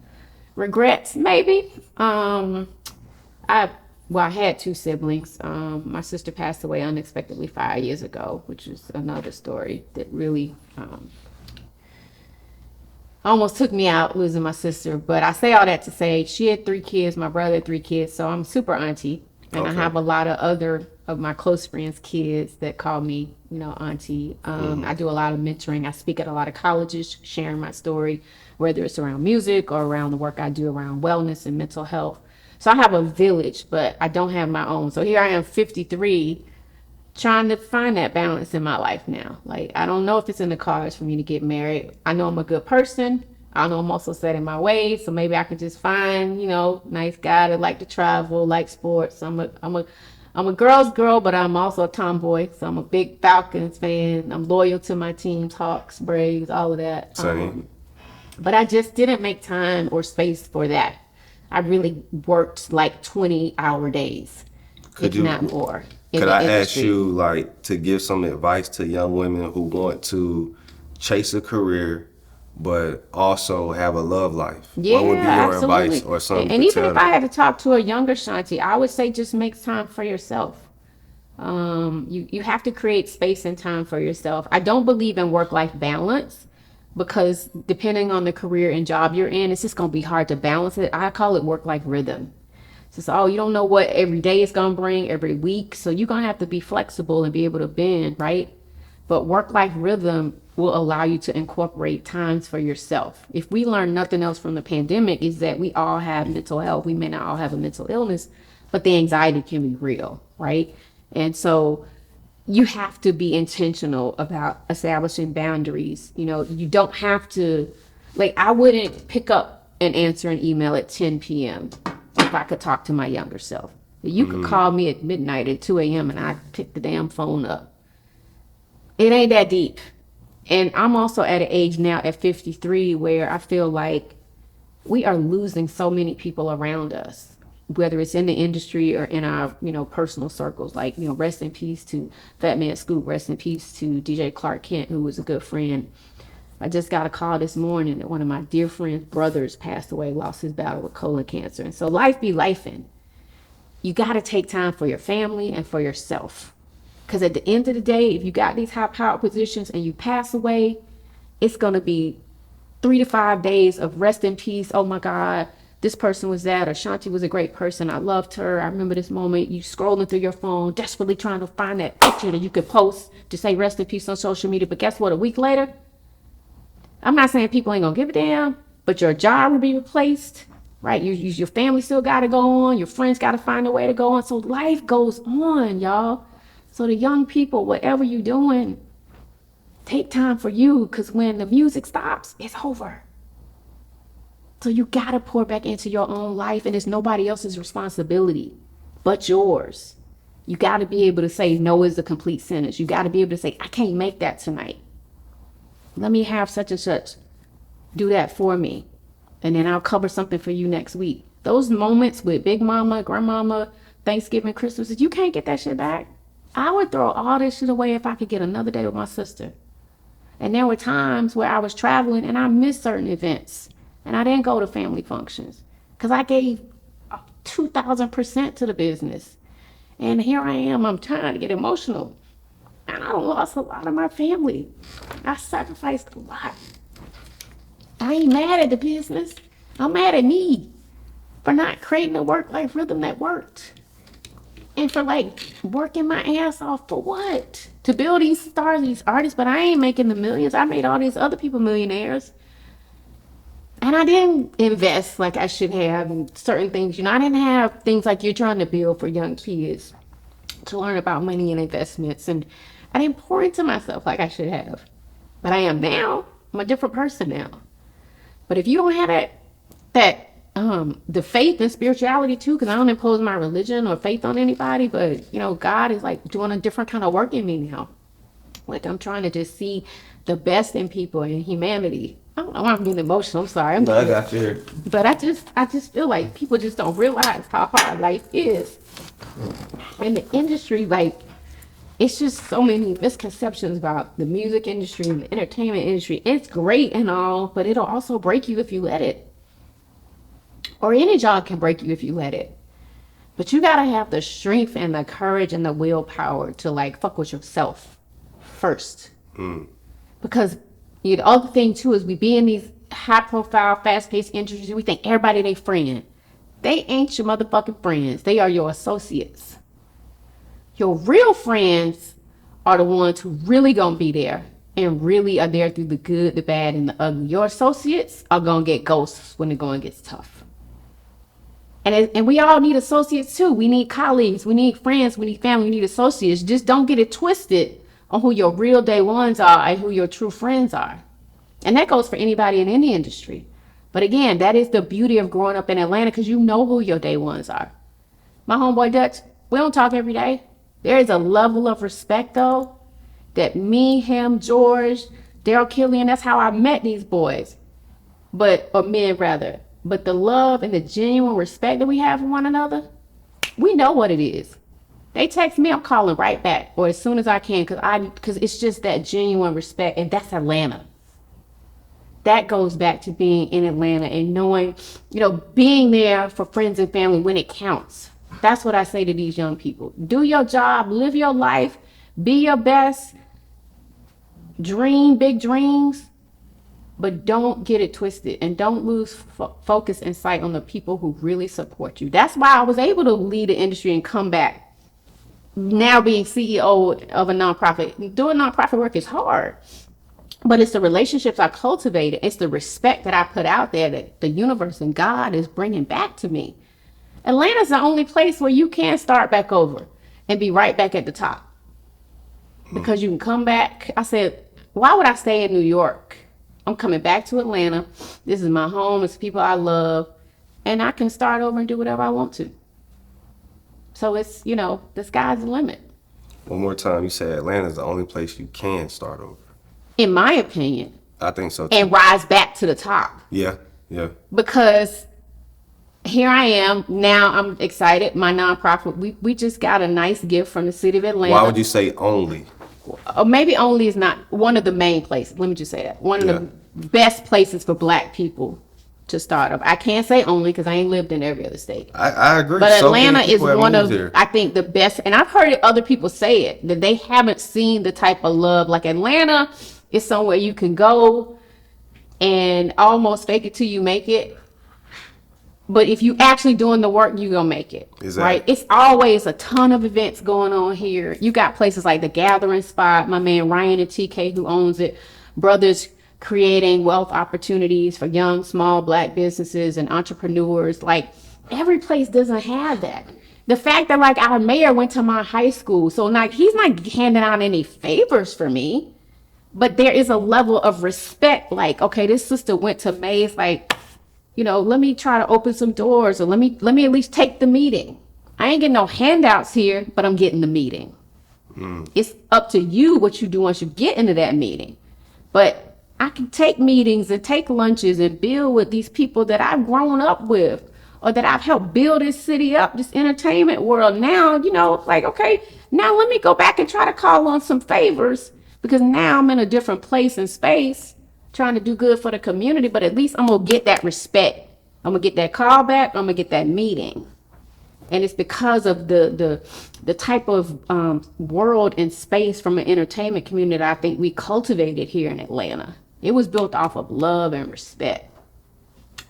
Regrets, maybe. I had 2 siblings. My sister passed away unexpectedly 5 years ago, which is another story that really almost took me out, losing my sister. But I say all that to say she had 3 kids, my brother had 3 kids, so I'm super auntie. And I have a lot of other of my close friends' kids that call me, auntie. I do a lot of mentoring. I speak at a lot of colleges, sharing my story, whether it's around music or around the work I do around wellness and mental health. So I have a village, but I don't have my own. So here I am, 53, trying to find that balance in my life now. Like, I don't know if it's in the cards for me to get married. I know I'm a good person. I know I'm also set in my ways, so maybe I could just find, nice guy that like to travel, like sports. I'm a girl's girl, but I'm also a tomboy. So I'm a big Falcons fan. I'm loyal to my teams, Hawks, Braves, all of that. But I just didn't make time or space for that. I really worked like 20-hour days, if not more. Could I ask you, like, to give some advice to young women who want to chase a career but also have a love life? Yeah, what would be your absolutely. advice or something? And even if I had to talk to a younger Shanti, I would say just make time for yourself. You have to create space and time for yourself. I don't believe in work-life balance, because depending on the career and job you're in, it's just going to be hard to balance it. I call it work-life rhythm. So, you don't know what every day is going to bring, every week. So you're going to have to be flexible and be able to bend, right? But work-life rhythm will allow you to incorporate times for yourself. If we learn nothing else from the pandemic, is that we all have mental health. We may not all have a mental illness, but the anxiety can be real, right? And so you have to be intentional about establishing boundaries. You don't have to, like, I wouldn't pick up and answer an email at 10 p.m. if I could talk to my younger self. You could call me at midnight at 2 a.m. and I pick the damn phone up. It ain't that deep. And I'm also at an age now at 53 where I feel like we are losing so many people around us, whether it's in the industry or in our, personal circles. Like, rest in peace to Fat Man Scoop, rest in peace to DJ Clark Kent, who was a good friend. I just got a call this morning that one of my dear friend's brothers passed away, lost his battle with colon cancer. And so life be lifing. You got to take time for your family and for yourself. Because at the end of the day, if you got these high power positions and you pass away, it's going to be 3 to 5 days of rest in peace. Oh my God, this person was that, or Shanti was a great person. I loved her. I remember this moment. You scrolling through your phone, desperately trying to find that picture that you could post to say rest in peace on social media. But guess what? A week later, I'm not saying people ain't gonna give a damn, but your job will be replaced, right? Your family still gotta go on. Your friends gotta find a way to go on. So life goes on, y'all. So the young people, whatever you're doing, take time for you, because when the music stops, it's over. So you gotta pour back into your own life, and it's nobody else's responsibility but yours. You gotta be able to say no is a complete sentence. You gotta be able to say, I can't make that tonight. Let me have such and such do that for me, and then I'll cover something for you next week. Those moments with Big Mama, Grandmama, Thanksgiving, Christmas, you can't get that shit back. I would throw all this shit away if I could get another day with my sister. And there were times where I was traveling and I missed certain events and I didn't go to family functions because I gave 2,000% to the business. And here I am, I'm trying to get emotional. And I lost a lot of my family. I sacrificed a lot. I ain't mad at the business. I'm mad at me for not creating a work-life rhythm that worked. And for like working my ass off for what? To build these stars, these artists, but I ain't making the millions. I made all these other people millionaires. And I didn't invest like I should have in certain things. I didn't have things like you're trying to build for young kids to learn about money and investments. And I didn't pour into myself like I should have. But I am now. I'm a different person now. But if you don't have the faith and spirituality too, because I don't impose my religion or faith on anybody, but God is like doing a different kind of work in me now. Like I'm trying to just see the best in people and humanity. I don't know why I'm getting emotional. I'm sorry. No, I got you here. But I just feel like people just don't realize how hard life is. And the industry, like, it's just so many misconceptions about the music industry and the entertainment industry. It's great and all, but it'll also break you if you let it. Or any job can break you if you let it. But you gotta have the strength and the courage and the willpower to like fuck with yourself first. Because the other thing too is we be in these high profile, fast paced industries, we think everybody they friend. They ain't your motherfucking friends. They are your associates. Your real friends are the ones who really gonna be there and really are there through the good, the bad, and the ugly. Your associates are gonna get ghosts when the going gets tough. And we all need associates too. We need colleagues, we need friends, we need family, we need associates. Just don't get it twisted on who your real day ones are and who your true friends are. And that goes for anybody in any industry. But again, that is the beauty of growing up in Atlanta, because you know who your day ones are. My homeboy Dutch, we don't talk every day. There is a level of respect though, that me, him, George, Daryl Killian, that's how I met these boys. Or men rather. But the love and the genuine respect that we have for one another, we know what it is. They text me, I'm calling right back, or as soon as I can, because it's just that genuine respect, and that's Atlanta. That goes back to being in Atlanta and knowing, being there for friends and family when it counts. That's what I say to these young people. Do your job, live your life, be your best, dream big dreams, but don't get it twisted and don't lose focus and sight on the people who really support you. That's why I was able to lead the industry and come back. Now being CEO of a nonprofit, doing nonprofit work is hard, but it's the relationships I cultivated. It's the respect that I put out there that the universe and God is bringing back to me. Atlanta's the only place where you can start back over and be right back at the top, because you can come back. I said, why would I stay in New York? I'm coming back to Atlanta. This is my home. It's people I love. And I can start over and do whatever I want to. So it's, the sky's the limit. One more time, you said Atlanta's the only place you can start over. In my opinion. I think so too. And rise back to the top. Yeah. Because here I am. Now I'm excited. My nonprofit, we just got a nice gift from the city of Atlanta. Why would you say only? Or maybe only is not one of the main places. Let me just say that. One of the best places for Black people to startup. I can't say only because I ain't lived in every other state. I agree. But So many Atlanta is people have one of, moved there. I think, the best. And I've heard other people say it, that they haven't seen the type of love. Like Atlanta is somewhere you can go and almost fake it till you make it. But if you actually doing the work, you gonna make it. Exactly. Right? It's always a ton of events going on here. You got places like the Gathering Spot, my man Ryan and TK who owns it, brothers creating wealth opportunities for young, small Black businesses and entrepreneurs. Like every place doesn't have that. The fact that like our mayor went to my high school, so like he's not handing out any favors for me, but there is a level of respect. Like, okay, this sister went to Mays, like, you know, let me try to open some doors, or let me at least take the meeting. I ain't getting no handouts here, but I'm getting the meeting. It's up to you what you do once you get into that meeting. But I can take meetings and take lunches and build with these people that I've grown up with, or that I've helped build this city up, this entertainment world. Now, you know, like, okay, now let me go back and try to call on some favors, because now I'm in a different place and space trying to do good for the community, but at least I'm gonna get that respect. I'm gonna get that call back. I'm gonna get that meeting. And it's because of the type of world and space from an entertainment community that I think we cultivated here in Atlanta. It was built off of love and respect.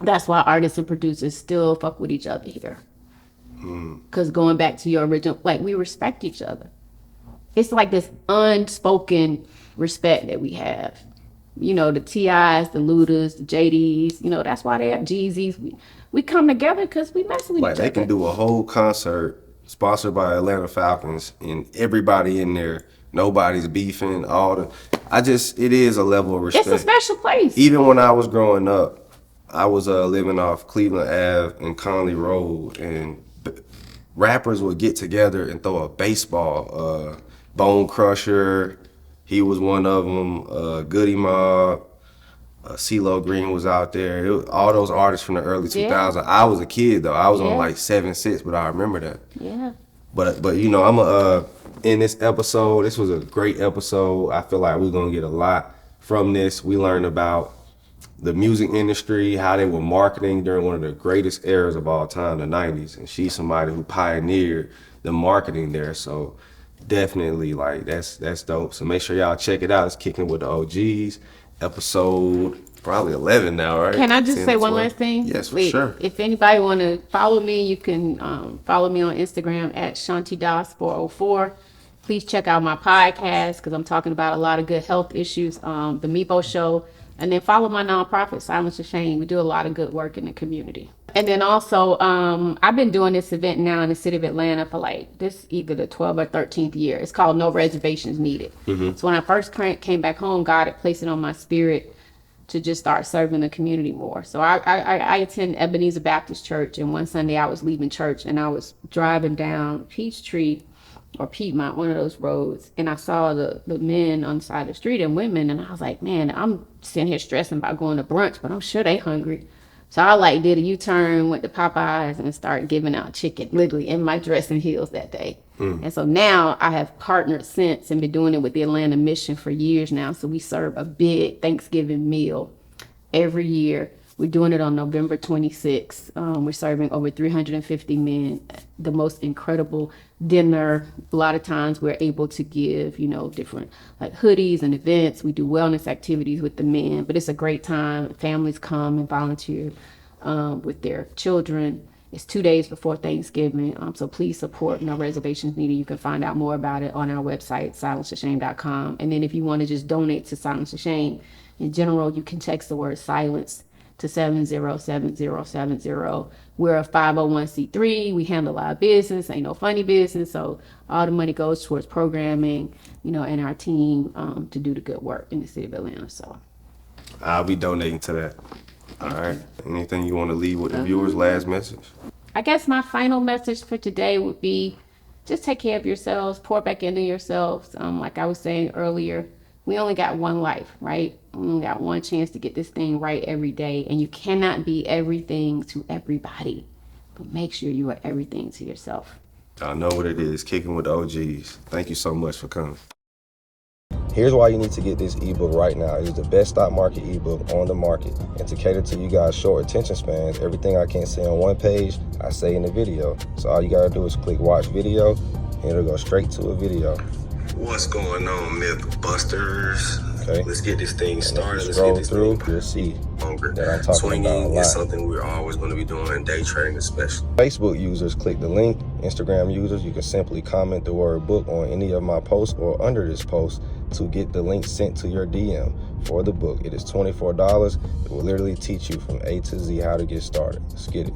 That's why artists and producers still fuck with each other here. Because going back to your original, like, we respect each other. It's like this unspoken respect that we have. You know, the TIs, the Ludas, the JDs, you know, that's why they have Jeezys. We come together because we mess with each Like other. they can do a whole concert sponsored by Atlanta Falcons and everybody in there, nobody's beefing, it is a level of respect. It's a special place. Even when I was growing up, I was living off Cleveland Ave and Conley Road, and rappers would get together and throw a baseball. Bone Crusher, he was one of them. Goody Mob, CeeLo Green was out there. All those artists from the early 2000s. Yeah. I was a kid though. I was on Yeah. like 7-6, but I remember that. Yeah. But you know, I'm in this episode. This was a great episode. I feel like we're gonna get a lot from this. We learned about the music industry, how they were marketing during one of the greatest eras of all time, the 90s. And she's somebody who pioneered the marketing there. So definitely, like, that's dope. So make sure y'all check it out. It's Kicking With The OGs, episode probably 11 now, right? Can I just 10 say to one 12. last thing? Yes, for Wait, sure. If anybody want to follow me, you can follow me on Instagram at Shanti Das 404. Please check out my podcast because I'm talking about a lot of good health issues, the Meepo Show. And then follow my nonprofit, Silence the Shame. We do a lot of good work in the community. And then also, I've been doing this event now in the city of Atlanta for like this either the 12th or 13th year. It's called No Reservations Needed. So when I first came back home, God had placed it on my spirit to just start serving the community more. So I attend Ebenezer Baptist Church, and one Sunday I was leaving church and I was driving down Peachtree or Piedmont, one of those roads, and I saw the men on the side of the street and women, and I was like, man, I'm sitting here stressing about going to brunch, but I'm sure they hungry. So I like did a U-turn, went to Popeyes, and started giving out chicken, literally in my dressing heels that day. And so now I have partnered since and been doing it with the Atlanta Mission for years now. So we serve a big Thanksgiving meal every year. We're doing it on November 26th. We're serving over 350 men the most incredible dinner. A lot of times we're able to give, you know, different like hoodies and events. We do wellness activities with the men, but it's a great time. Families come and volunteer with their children. It's 2 days before Thanksgiving, so please support No Reservations Needed. You can find out more about it on our website, silencetheshame.com. And then if you want to just donate to Silence the Shame, in general, you can text the word silence to 707070. We're a 501c3. We handle our business. Ain't no funny business. So all the money goes towards programming, you know, and our team to do the good work in the city of Atlanta. So I'll be donating to that. All right. Anything you want to leave with the viewers? Last message? I guess my final message for today would be just take care of yourselves, pour back into yourselves. Like I was saying earlier, we only got one life, right? We only got one chance to get this thing right every day. And you cannot be everything to everybody, but make sure you are everything to yourself. I know what it is. Kicking with the OGs. Thank you so much for coming. Here's why you need to get this ebook right now. It is the best stock market ebook on the market. And to cater to you guys' short attention spans, everything I can't say on one page, I say in the video. So all you gotta do is click watch video, and it'll go straight to a video. What's going on, Mythbusters? Okay. Let's get this thing started. Let's get this through. You'll see that I'm talking Swinging about a lot. is something we're always going to be doing, day trading especially. Facebook users, click the link. Instagram users, you can simply comment the word book on any of my posts or under this post to get the link sent to your DM for the book. It is $24. It will literally teach you from A to Z how to get started. Let's get it.